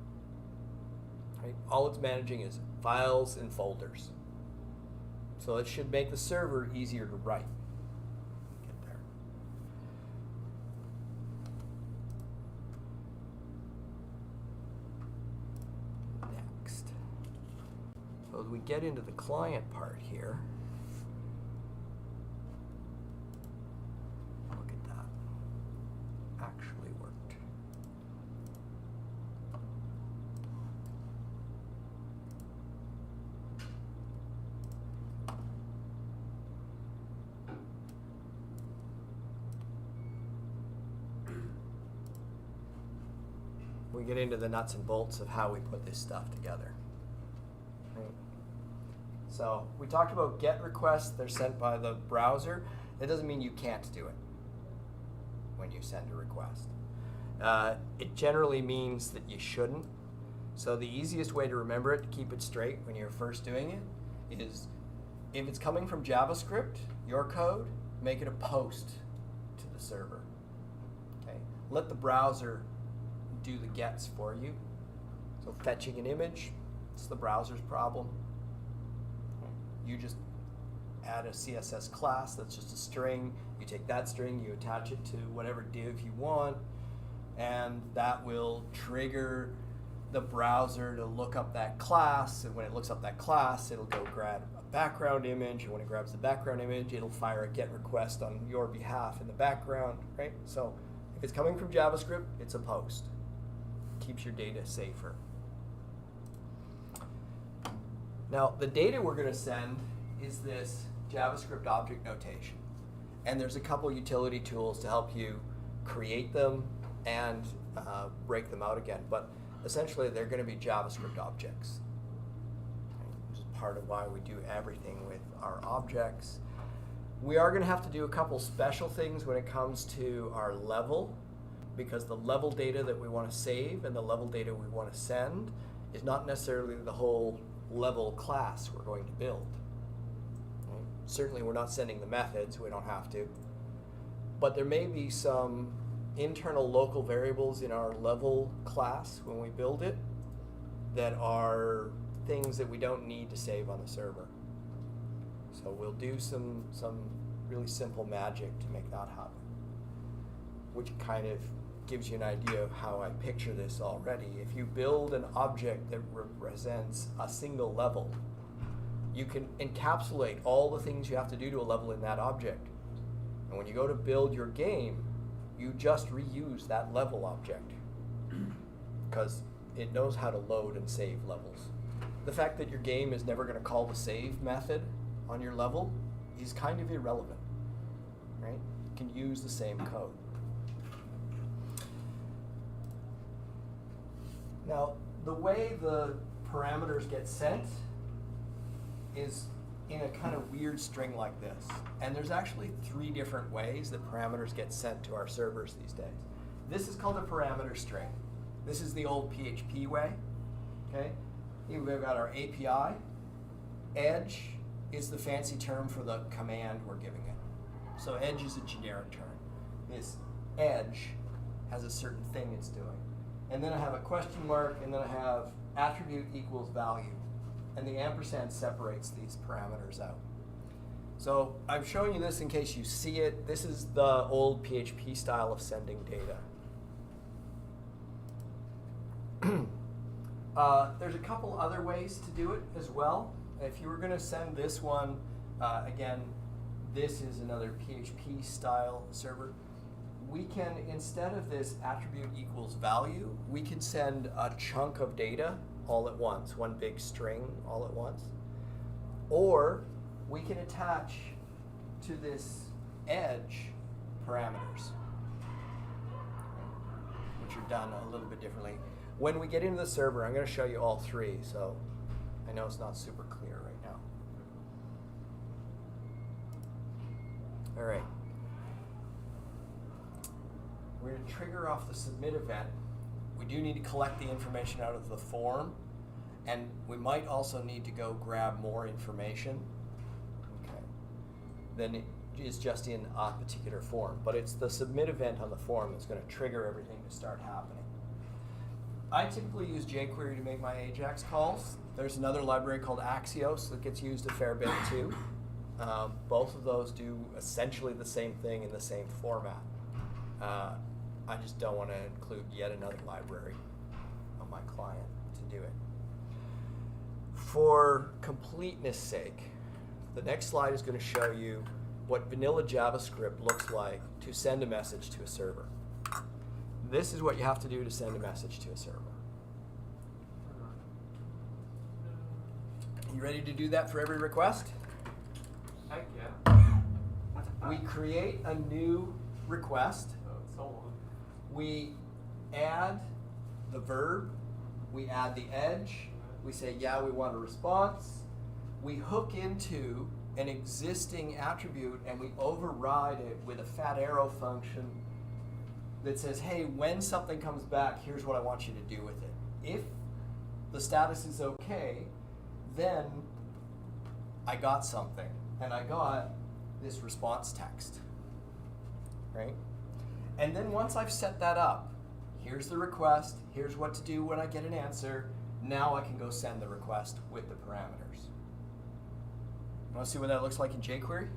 Right? All it's managing is files and folders. So it should make the server easier to write. Get there. Next. So as we get into the client part here, look at that. Actually worked. We get into the nuts and bolts of how we put this stuff together. Right. So we talked about GET requests. They're sent by the browser. That doesn't mean you can't do it when you send a request. It generally means that you shouldn't. So the easiest way to remember it, to keep it straight when you're first doing it, is if it's coming from JavaScript, your code, make it a post to the server. Okay? Let the browser do the gets for you. So fetching an image, it's the browser's problem. You just add a CSS class that's just a string. You take that string, you attach it to whatever div you want, and that will trigger the browser to look up that class. And when it looks up that class, it'll go grab a background image, and when it grabs the background image, it'll fire a GET request on your behalf in the background, right? So if it's coming from JavaScript, it's a post. Keeps your data safer. Now, the data we're going to send is this JavaScript object notation. And there's a couple utility tools to help you create them and break them out again. But essentially, they're going to be JavaScript objects. Which is part of why we do everything with our objects. We are going to have to do a couple special things when it comes to our level, because the level data that we want to save and the level data we want to send is not necessarily the whole level class we're going to build. Right? Certainly we're not sending the methods, we don't have to. But there may be some internal local variables in our level class when we build it that are things that we don't need to save on the server. So we'll do some really simple magic to make that happen, which kind of gives you an idea of how I picture this already. If you build an object that represents a single level, you can encapsulate all the things you have to do to a level in that object. And when you go to build your game, you just reuse that level object because it knows how to load and save levels. The fact that your game is never going to call the save method on your level is kind of irrelevant, right? You can use the same code. Now, the way the parameters get sent is in a kind of weird string like this. And there's actually 3 different ways that parameters get sent to our servers these days. This is called a parameter string. This is the old PHP way. Okay? Here we've got our API. Edge is the fancy term for the command we're giving it. So edge is a generic term. This edge has a certain thing it's doing. And then I have a question mark, and then I have attribute equals value. and the ampersand separates these parameters out. So I'm showing you this in case you see it. This is the old PHP style of sending data. There's a couple other ways to do it as well. If you were going to send this one, again, this is another PHP style server. We can, instead of this attribute equals value, we can send a chunk of data all at once, one big string all at once. Or we can attach to this edge parameters, which are done a little bit differently. When we get into the server, I'm going to show you all three, so I know it's not super clear right now. All right. We're going to trigger off the submit event. We do need to collect the information out of the form, and we might also need to go grab more information. Okay. Then it is just in a particular form, but it's the submit event on the form that's going to trigger everything to start happening. I typically use jQuery to make my AJAX calls. There's another library called Axios that gets used a fair bit too. Both of those do essentially the same thing in the same format. I just don't want to include yet another library on my client to do it. For completeness sake, the next slide is going to show you what vanilla JavaScript looks like to send a message to a server. This is what you have to do to send a message to a server. You ready to do that for every request? Heck yeah. We create a new request. So on. We add the verb. We add the edge. We say, yeah, we want a response. We hook into an existing attribute and we override it with a fat arrow function that says, hey, when something comes back, here's what I want you to do with it. If the status is okay, then I got something, and I got this response text, right? And then once I've set that up, here's the request, here's what to do when I get an answer, now I can go send the request with the parameters. You want to see what that looks like in jQuery?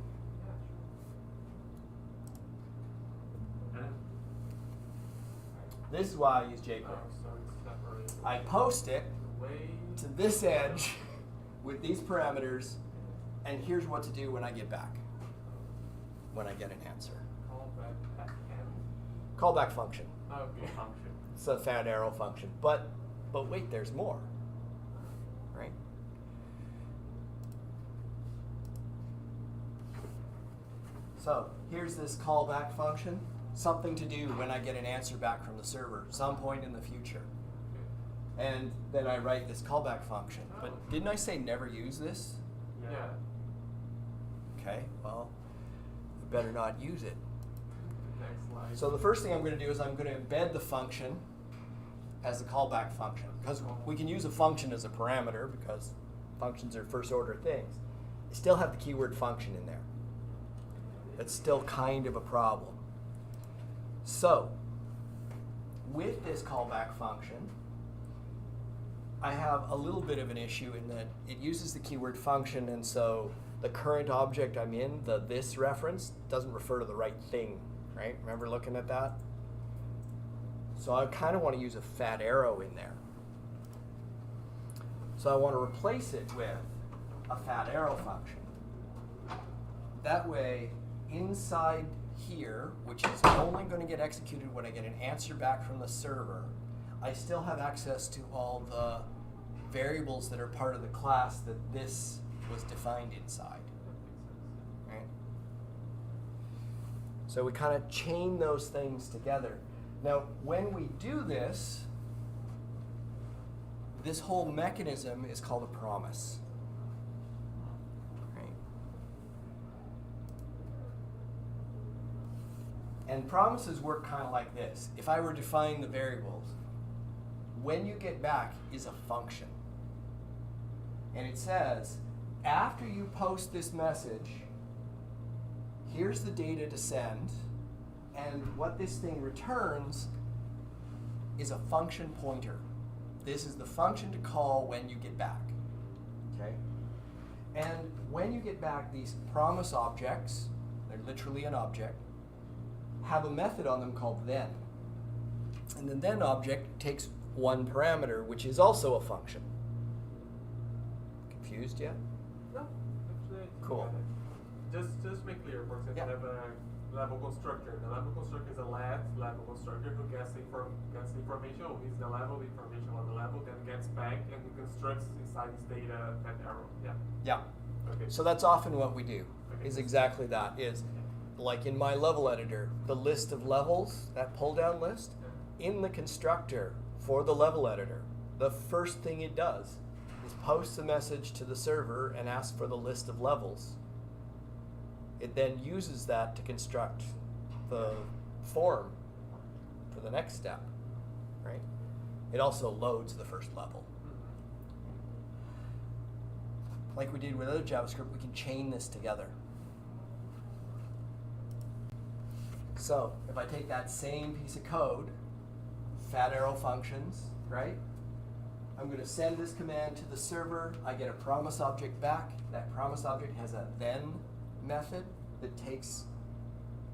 This is why I use jQuery. So it's separated. I post it Way to this edge with these parameters, and here's what to do when I get back, when I get an answer. callback at end. Callback function. Okay. Function. It's a fat arrow function. But wait, there's more, right? So here's this callback function. Something to do when I get an answer back from the server, some point in the future. And then I write this callback function. But didn't I say never use this? Yeah. Okay, well, you better not use it. Next slide. So the first thing I'm going to do is I'm going to embed the function as a callback function. Because we can use a function as a parameter because functions are first order things. I still have the keyword function in there. That's still kind of a problem. So, with this callback function, I have a little bit of an issue in that it uses the keyword function, and so the current object I'm in, the this reference, doesn't refer to the right thing, right? Remember looking at that? So I kind of want to use a fat arrow in there. So I want to replace it with a fat arrow function. That way, inside here, which is only going to get executed when I get an answer back from the server, I still have access to all the variables that are part of the class that this was defined inside. Right? So we kind of chain those things together. Now, when we do this, this whole mechanism is called a promise. Right? And promises work kind of like this. If I were defining the variables, when you get back is a function. And it says, after you post this message, here's the data to send, and what this thing returns is a function pointer. This is the function to call when you get back. okay? And when you get back these promise objects, they're literally an object, have a method on them called then. And the then object takes one parameter, which is also a function. Confused yet? No, actually, Cool. Just to make clear, for example, Yeah. I have a level constructor. The level constructor is a level constructor who gets information, who is the level, the information on the level, then gets back and constructs inside this data that arrow. Yeah. Yeah. Okay. So that's often what we do, Okay. is exactly that. Is like in my level editor, the list of levels, that pull down list, in the constructor for the level editor, the first thing it does is posts a message to the server and asks for the list of levels. It then uses that to construct the form for the next step, right? It also loads the first level. Like we did with other JavaScript, we can chain this together. So if I take that same piece of code, fat arrow functions, right? I'm going to send this command to the server. I get a promise object back. That promise object has a then method that takes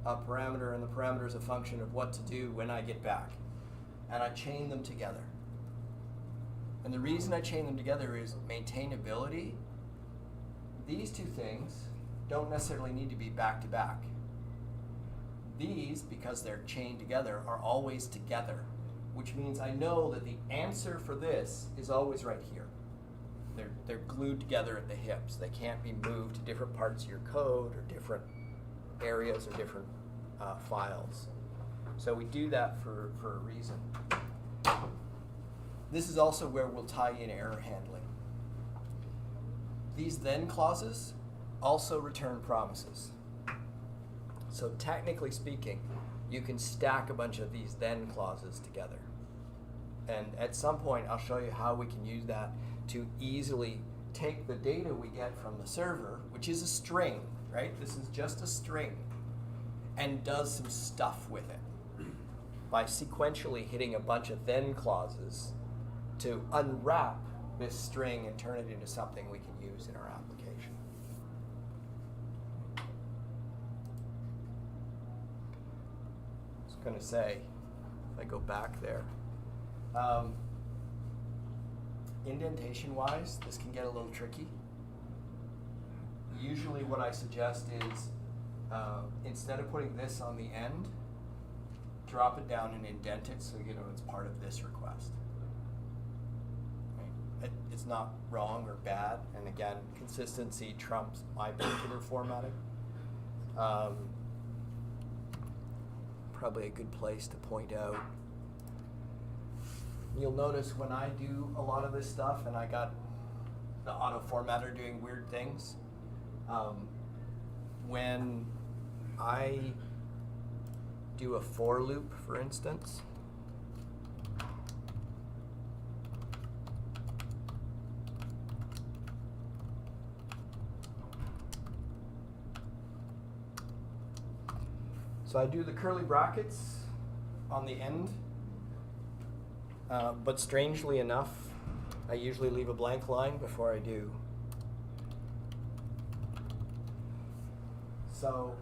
a parameter, and the parameter is a function of what to do when I get back. And I chain them together. And the reason I chain them together is maintainability. These two things don't necessarily need to be back to back. These, because they're chained together, are always together, which means I know that the answer for this is always right here. They're glued together at the hips. They can't be moved to different parts of your code or different areas or different files. So we do that for a reason. This is also where we'll tie in error handling. These then clauses also return promises. So technically speaking, you can stack a bunch of these then clauses together. And at some point, I'll show you how we can use that to easily take the data we get from the server, which is a string, right? This is just a string, and does some stuff with it by sequentially hitting a bunch of then clauses to unwrap this string and turn it into something we can use in our application. I was going to say, if I go back there, indentation-wise, this can get a little tricky. Usually what I suggest is, instead of putting this on the end, drop it down and indent it so you know it's part of this request. Right? It's not wrong or bad, and again, consistency trumps my particular formatting. Probably a good place to point out. You'll notice when I do a lot of this stuff, and I got the auto formatter doing weird things, when I do a for loop, for instance, so I do the curly brackets on the end, but strangely enough, I usually leave a blank line before I do. So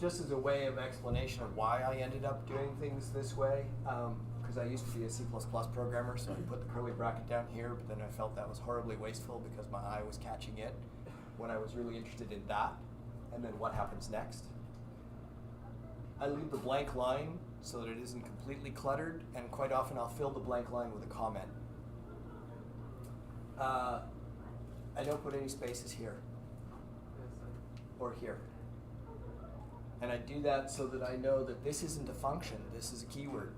just as a way of explanation of why I ended up doing things this way, because I used to be a C++ programmer, so I put the curly bracket down here, but then I felt that was horribly wasteful because my eye was catching it when I was really interested in that, and then what happens next. I leave the blank line so that it isn't completely cluttered, and quite often I'll fill the blank line with a comment. I don't put any spaces here or here. And I do that so that I know that this isn't a function, this is a keyword.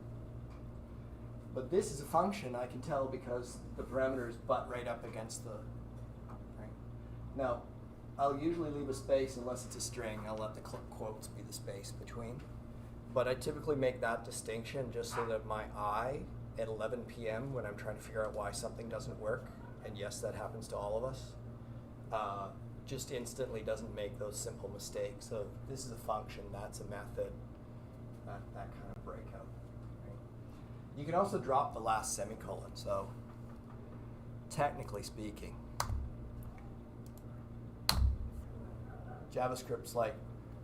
But this is a function, I can tell because the parameters butt right up against the, right? Now, I'll usually leave a space unless it's a string. I'll let the quotes be the space between. But I typically make that distinction just so that my eye at 11 p.m. when I'm trying to figure out why something doesn't work, and yes, that happens to all of us, just instantly doesn't make those simple mistakes. So this is a function, that's a method, that kind of breakout. Right? You can also drop the last semicolon. So technically speaking, JavaScript's like,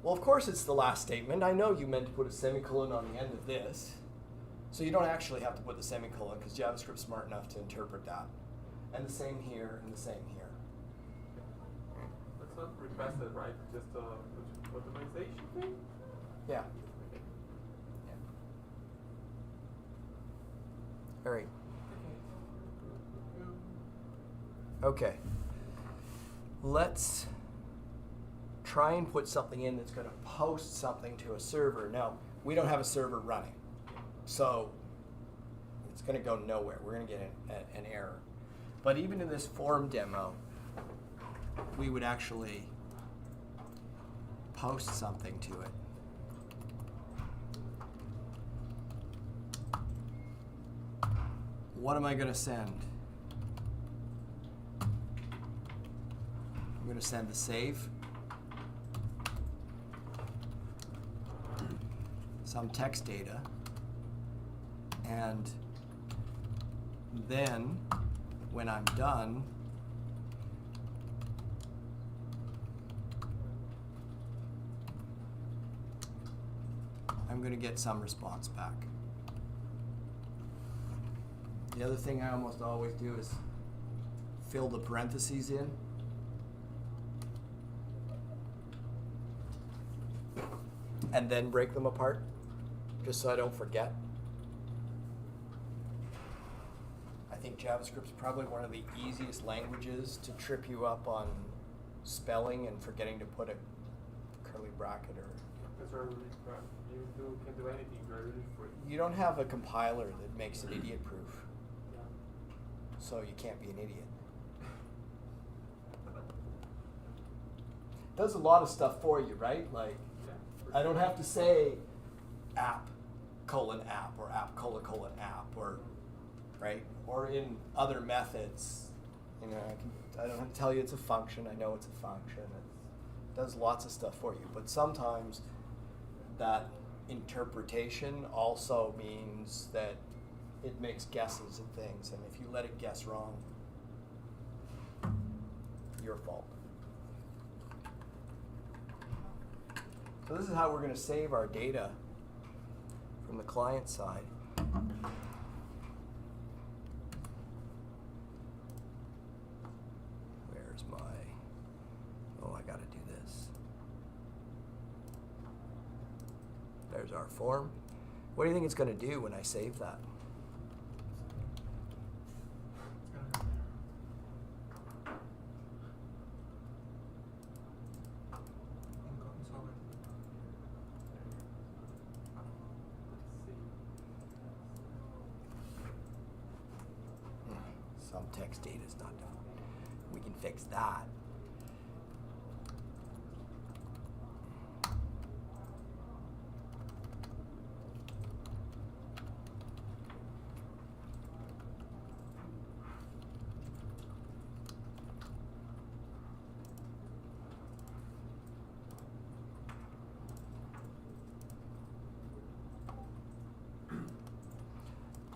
well, of course it's the last statement. I know you meant to put a semicolon on the end of this. So you don't actually have to put the semicolon because JavaScript's smart enough to interpret that. And the same here and the same here. That's not requested, right? Just optimization thing? Yeah. Okay. All right. Okay. Let's try and put something in that's going to post something to a server. Now, we don't have a server running, so it's going to go nowhere. We're going to get an error. But even in this form demo, we would actually post something to it. What am I going to send? I'm going to send the save, some text data, and then when I'm done, I'm going to get some response back. The other thing I almost always do is fill the parentheses in. And then break them apart, just so I don't forget. I think JavaScript's probably one of the easiest languages to trip you up on spelling and forgetting to put a curly bracket or. It's really crap. You can do anything very free. You don't have a compiler that makes it idiot proof, Yeah. so you can't be an idiot. Does a lot of stuff for you, right? Like, I don't have to say app, app, or app, app, or, right? Or in other methods, you know, I don't have to tell you it's a function. I know it's a function. It does lots of stuff for you. But sometimes that interpretation also means that it makes guesses at things. And if you let it guess wrong, your fault. So this is how we're going to save our data from the client side. Where's my, oh, I got to do this. There's our form. What do you think it's going to do when I save that? Some text data is not done. We can fix that.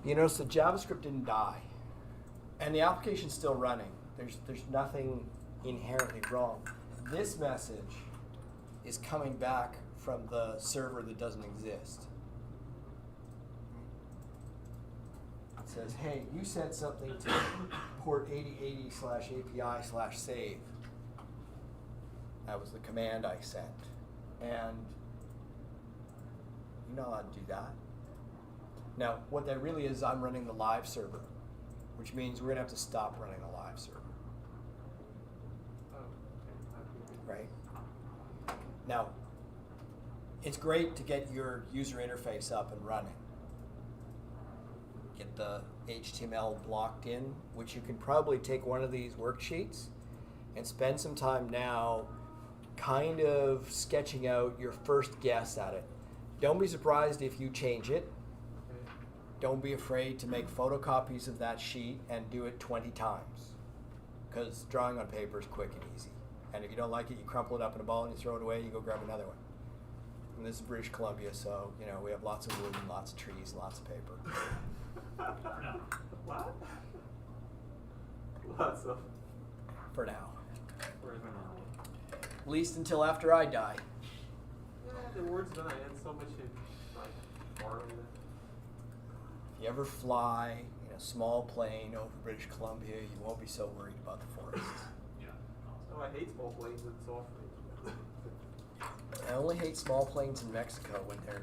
You notice the JavaScript didn't die. And the application's still running. There's nothing inherently wrong. This message is coming back from the server that doesn't exist. It says, hey, you sent something to port 8080/API/save. That was the command I sent. And you're not allowed to do that. Now, what that really is, I'm running the live server, which means we're going to have to stop running the live server. Oh, okay. Right? Now, it's great to get your user interface up and running. Get the HTML blocked in, which you can probably take one of these worksheets and spend some time now kind of sketching out your first guess at it. Don't be surprised if you change it. Don't be afraid to make photocopies of that sheet and do it 20 times, because drawing on paper is quick and easy. And if you don't like it, you crumple it up in a ball and you throw it away, you go grab another one. And this is British Columbia, so you know we have lots of wood and lots of trees, lots of paper. What? Lots of. For now. Where's my At least until after I die. Yeah, the word's gonna end so much in like borrowing it. If you ever fly in a small plane over British Columbia, you won't be so worried about the forest. Oh, I hate small planes with soft. I only hate small planes in Mexico when their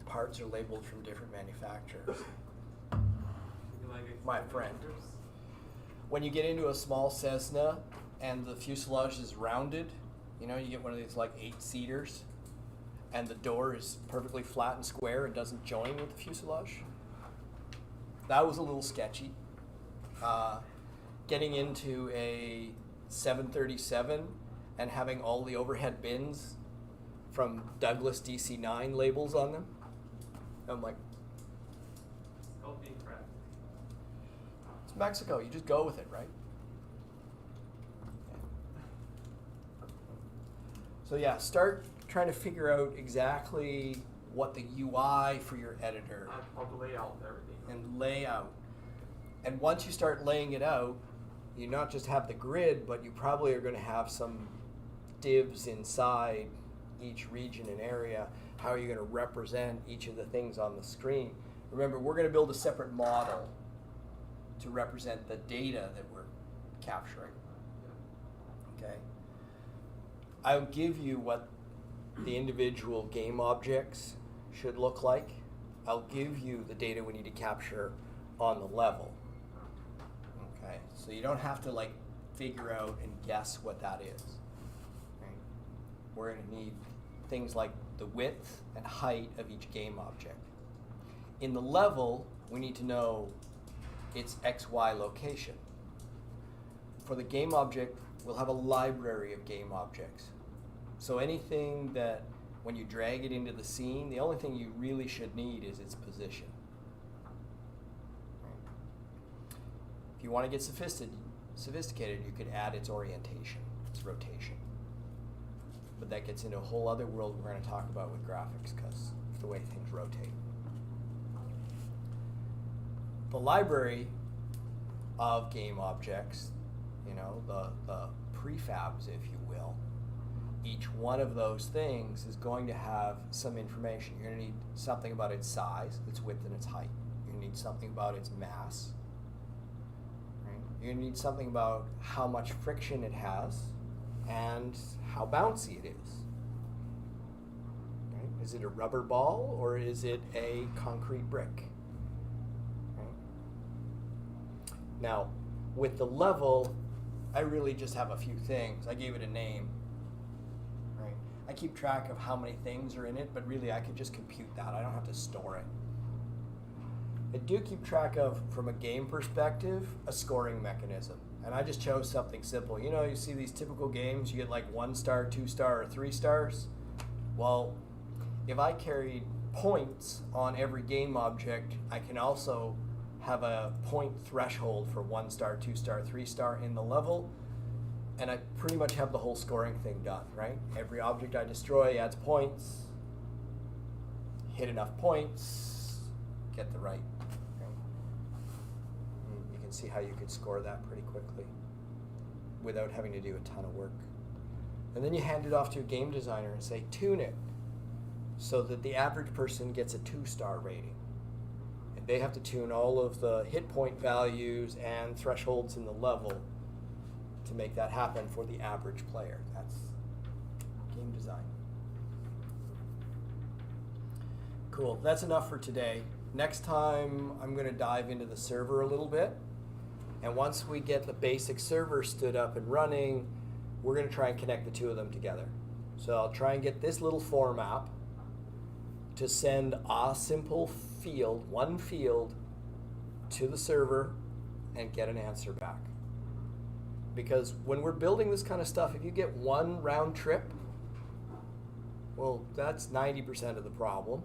parts are labeled from different manufacturers. You like it? My friend. When you get into a small Cessna and the fuselage is rounded, you know, you get one of these like 8-seaters, and the door is perfectly flat and square and doesn't join with the fuselage. That was a little sketchy. Getting into a 737 and having all the overhead bins from Douglas DC-9 labels on them. I'm like, Still being correct. it's Mexico, you just go with it, right? So yeah, start trying to figure out exactly what the UI for your editor How to lay out everything. and lay out. And once you start laying it out, you not just have the grid, but you probably are going to have some divs inside each region and area. How are you going to represent each of the things on the screen? Remember, we're going to build a separate model to represent the data that we're capturing. Okay? I'll give you what the individual game objects should look like. I'll give you the data we need to capture on the level. Okay, so you don't have to like figure out and guess what that is. Right? We're going to need things like the width and height of each game object. In the level, we need to know its XY location. For the game object, we'll have a library of game objects. So anything that, when you drag it into the scene, the only thing you really should need is its position. Right? If you want to get sophisticated, you could add its orientation, its rotation. But that gets into a whole other world we're going to talk about with graphics because of the way things rotate. The library of game objects, you know, the prefabs, if you will, each one of those things is going to have some information. You're going to need something about its size, its width, and its height. You're going to need something about its mass. Right? You're going to need something about how much friction it has and how bouncy it is. Right? Is it a rubber ball or is it a concrete brick? Right? Now, with the level, I really just have a few things. I gave it a name. Right? I keep track of how many things are in it, but really I could just compute that. I don't have to store it. I do keep track of, from a game perspective, a scoring mechanism. And I just chose something simple. You know, you see these typical games, you get like 1 star, 2 star, or 3 stars. Well, if I carried points on every game object, I can also have a point threshold for 1 star, 2 star, 3 star in the level. And I pretty much have the whole scoring thing done, right? Every object I destroy adds points. Hit enough points, get the right. You can see how you could score that pretty quickly without having to do a ton of work. And then you hand it off to a game designer and say, tune it so that the average person gets a 2-star rating. And they have to tune all of the hit point values and thresholds in the level to make that happen for the average player. That's game design. Cool, that's enough for today. Next time, I'm going to dive into the server a little bit. And once we get the basic server stood up and running, we're going to try and connect the two of them together. So I'll try and get this little form app to send a simple field, one field, to the server and get an answer back. Because when we're building this kind of stuff, if you get one round trip, well, that's 90% of the problem.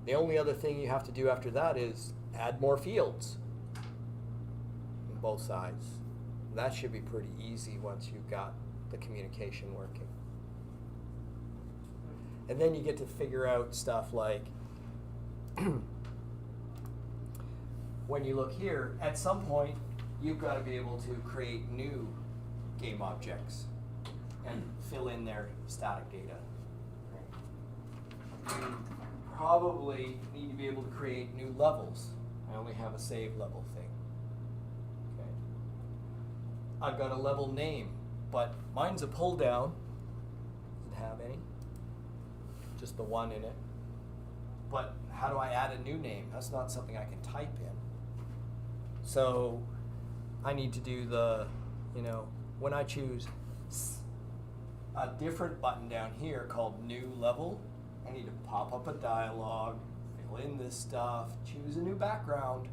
The only other thing you have to do after that is add more fields on both sides. That should be pretty easy once you've got the communication working. And then you get to figure out stuff like, when you look here, at some point, you've got to be able to create new game objects. and fill in their static data. Right? You probably need to be able to create new levels. I only have a save level thing. Okay. I've got a level name, but mine's a pull down. Doesn't have any. Just the one in it. But how do I add a new name? That's not something I can type in. So I need to do the, when I choose a different button down here called new level, I need to pop up a dialog, fill in this stuff, choose a new background,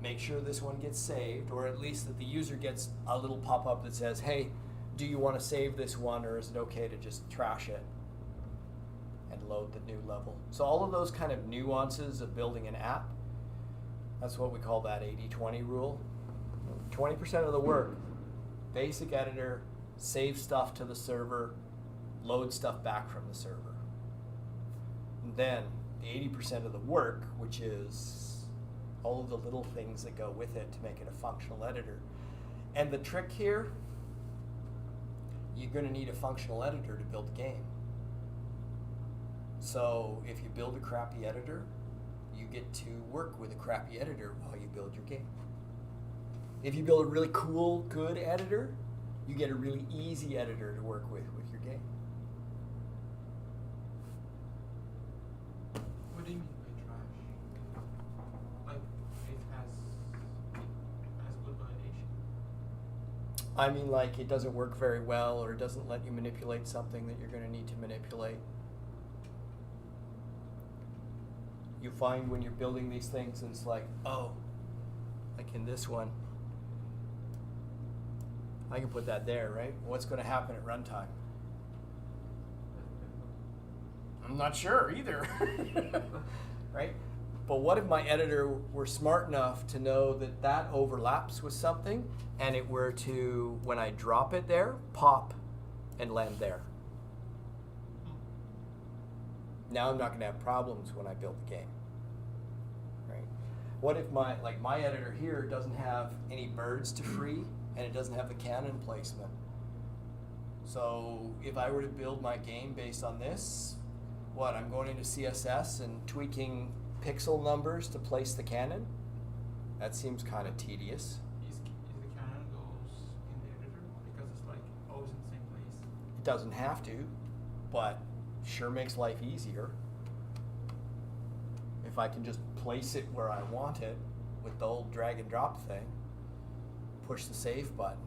make sure this one gets saved, or at least that the user gets a little pop-up that says, hey, do you want to save this one, or is it okay to just trash it and load the new level? So all of those kind of nuances of building an app, that's what we call that 80-20 rule. 20% of the work, basic editor, save stuff to the server, load stuff back from the server. And then the 80% of the work, which is all of the little things that go with it to make it a functional editor. And the trick here, you're going to need a functional editor to build the game. So if you build a crappy editor, you get to work with a crappy editor while you build your game. If you build a really cool, good editor, you get a really easy editor to work with your game. What do you mean by trash? Like it has good validation. I mean, like it doesn't work very well, or it doesn't let you manipulate something that you're going to need to manipulate. You find when you're building these things, and it's like, oh, like in this one, I can put that there, right? What's going to happen at runtime? I'm not sure either, right? But what if my editor were smart enough to know that that overlaps with something, and it were to, when I drop it there, pop and land there? Now I'm not going to have problems when I build the game, right? What if my editor here doesn't have any birds to free, and it doesn't have the cannon placement? So if I were to build my game based on this, I'm going into CSS and tweaking pixel numbers to place the cannon? That seems kind of tedious. Is the cannon goes in the editor because it's like always in the same place? It doesn't have to, but sure makes life easier. If I can just place it where I want it with the old drag and drop thing, push the save button,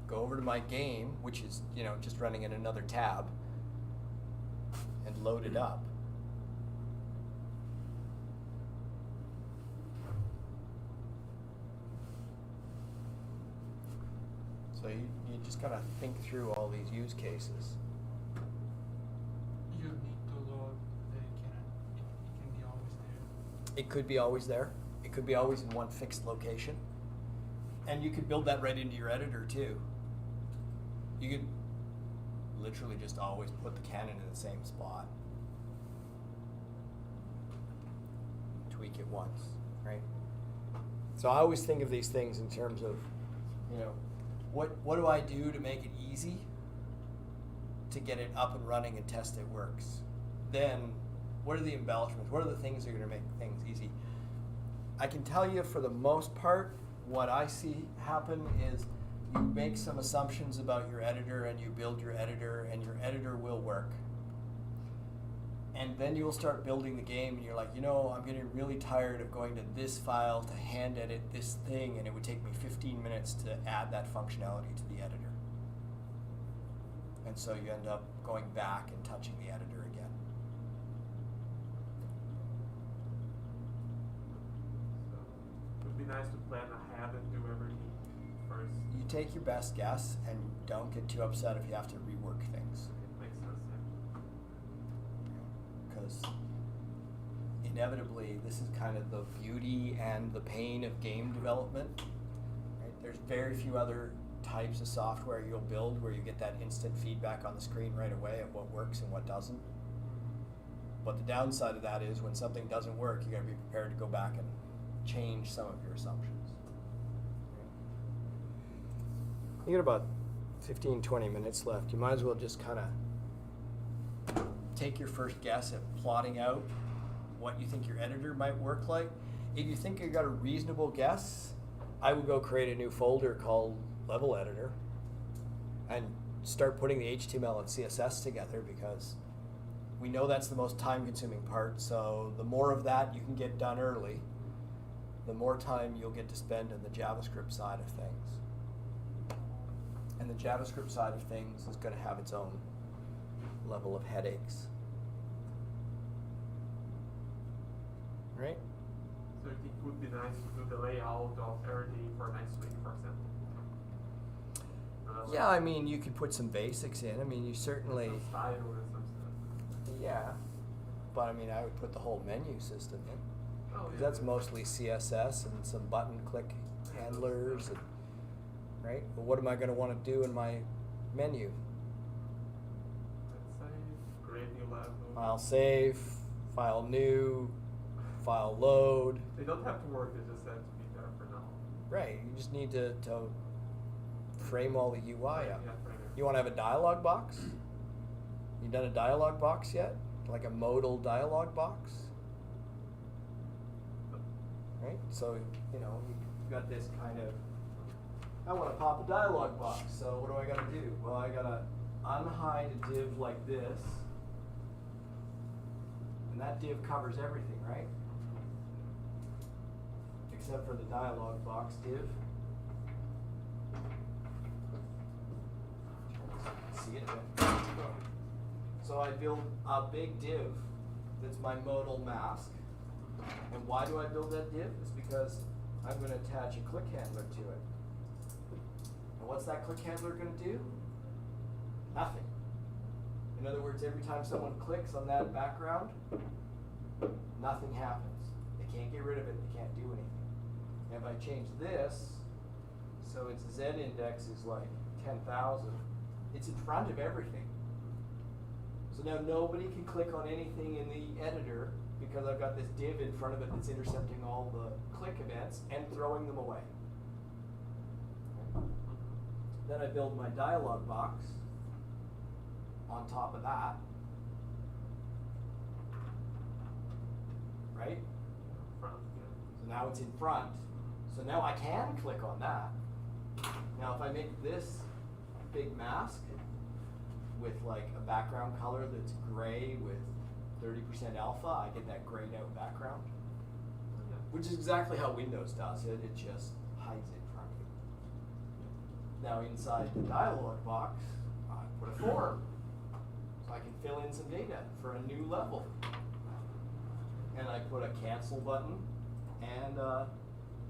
go over to my game, which is, just running in another tab, and load it up. So you just gotta think through all these use cases. You need to load the cannon. It can be always there. It could be always there. It could be always in one fixed location. And you could build that right into your editor too. You could literally just always put the cannon in the same spot. Tweak it once, right? So I always think of these things in terms of, what do I do to make it easy to get it up and running and test it works? Then what are the embellishments? What are the things that are going to make things easy? I can tell you for the most part, what I see happen is you make some assumptions about your editor and you build your editor, and your editor will work. And then you'll start building the game and you're like, I'm getting really tired of going to this file to hand edit this thing, and it would take me 15 minutes to add that functionality to the editor. And so you end up going back and touching the editor again. So it would be nice to plan ahead and do everything first. You take your best guess and don't get too upset if you have to rework things. It makes sense, yeah. Because inevitably, this is kind of the beauty and the pain of game development. Right? There's very few other types of software you'll build where you get that instant feedback on the screen right away of what works and what doesn't. But the downside of that is when something doesn't work, you got to be prepared to go back and change some of your assumptions. You got about 15, 20 minutes left. You might as well just kind of take your first guess at plotting out what you think your editor might work like. If you think you got a reasonable guess, I would go create a new folder called Level Editor and start putting the HTML and CSS together, because we know that's the most time-consuming part. So the more of that you can get done early, the more time you'll get to spend on the JavaScript side of things. And the JavaScript side of things is going to have its own level of headaches. Right? So you think it would be nice to do the layout of everything for next week, for example? Yeah, I mean, you could put some basics in. I mean, you certainly... Some style and some stuff. Yeah. But I mean, I would put the whole menu system in. Oh, 'Cause yeah. that's mostly CSS and some button click handlers, and, right? But what am I going to want to do in my menu? Let's say create new level. File save, file new, file load. They don't have to work, they just have to be there for now. Right, you just need to frame all the UI up. Yeah, frame it. You want to have a dialog box? You done a dialog box yet? Like a modal dialog box? Right? So, you know, you've got this kind of, I want to pop a dialog box, so what do I got to do? Well, I got to unhide a div like this, and that div covers everything, right? Except for the dialog box div. See it there. So I build a big div that's my modal mask. And why do I build that div? It's because I'm going to attach a click handler to it. And what's that click handler going to do? Nothing. In other words, every time someone clicks on that background, nothing happens. They can't get rid of it. They can't do anything. And if I change this, so its Z index is like 10,000, it's in front of everything. So now nobody can click on anything in the editor because I've got this div in front of it that's intercepting all the click events and throwing them away. Then I build my dialog box on top of that. Right? Front, yeah. So now it's in front. So now I can click on that. Now if I make this big mask with like a background color that's gray with 30% alpha, I get that grayed out background. Yeah. Which is exactly how Windows does it. It just hides it from you. Now inside the dialog box, I put a form. So I can fill in some data for a new level. And I put a cancel button and a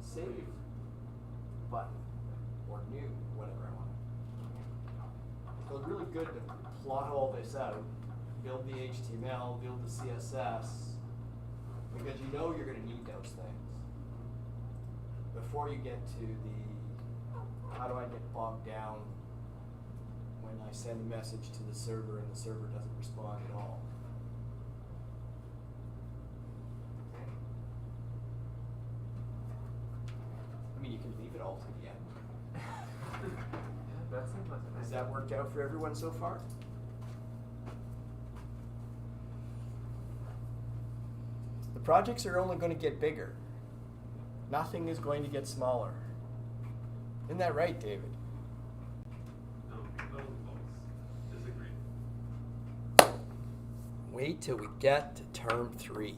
save button, or new, whatever I want. So it's really good to plot all this out, build the HTML, build the CSS, because you know you're going to need those things before you get to the, how do I get bogged down when I send a message to the server and the server doesn't respond at all. I mean, you can leave it all to the end. Yeah, that seems like a nice. Has that worked out for everyone so far? The projects are only going to get bigger. Nothing is going to get smaller. Isn't that right, David? No, folks. Disagree. Wait till we get to term 3.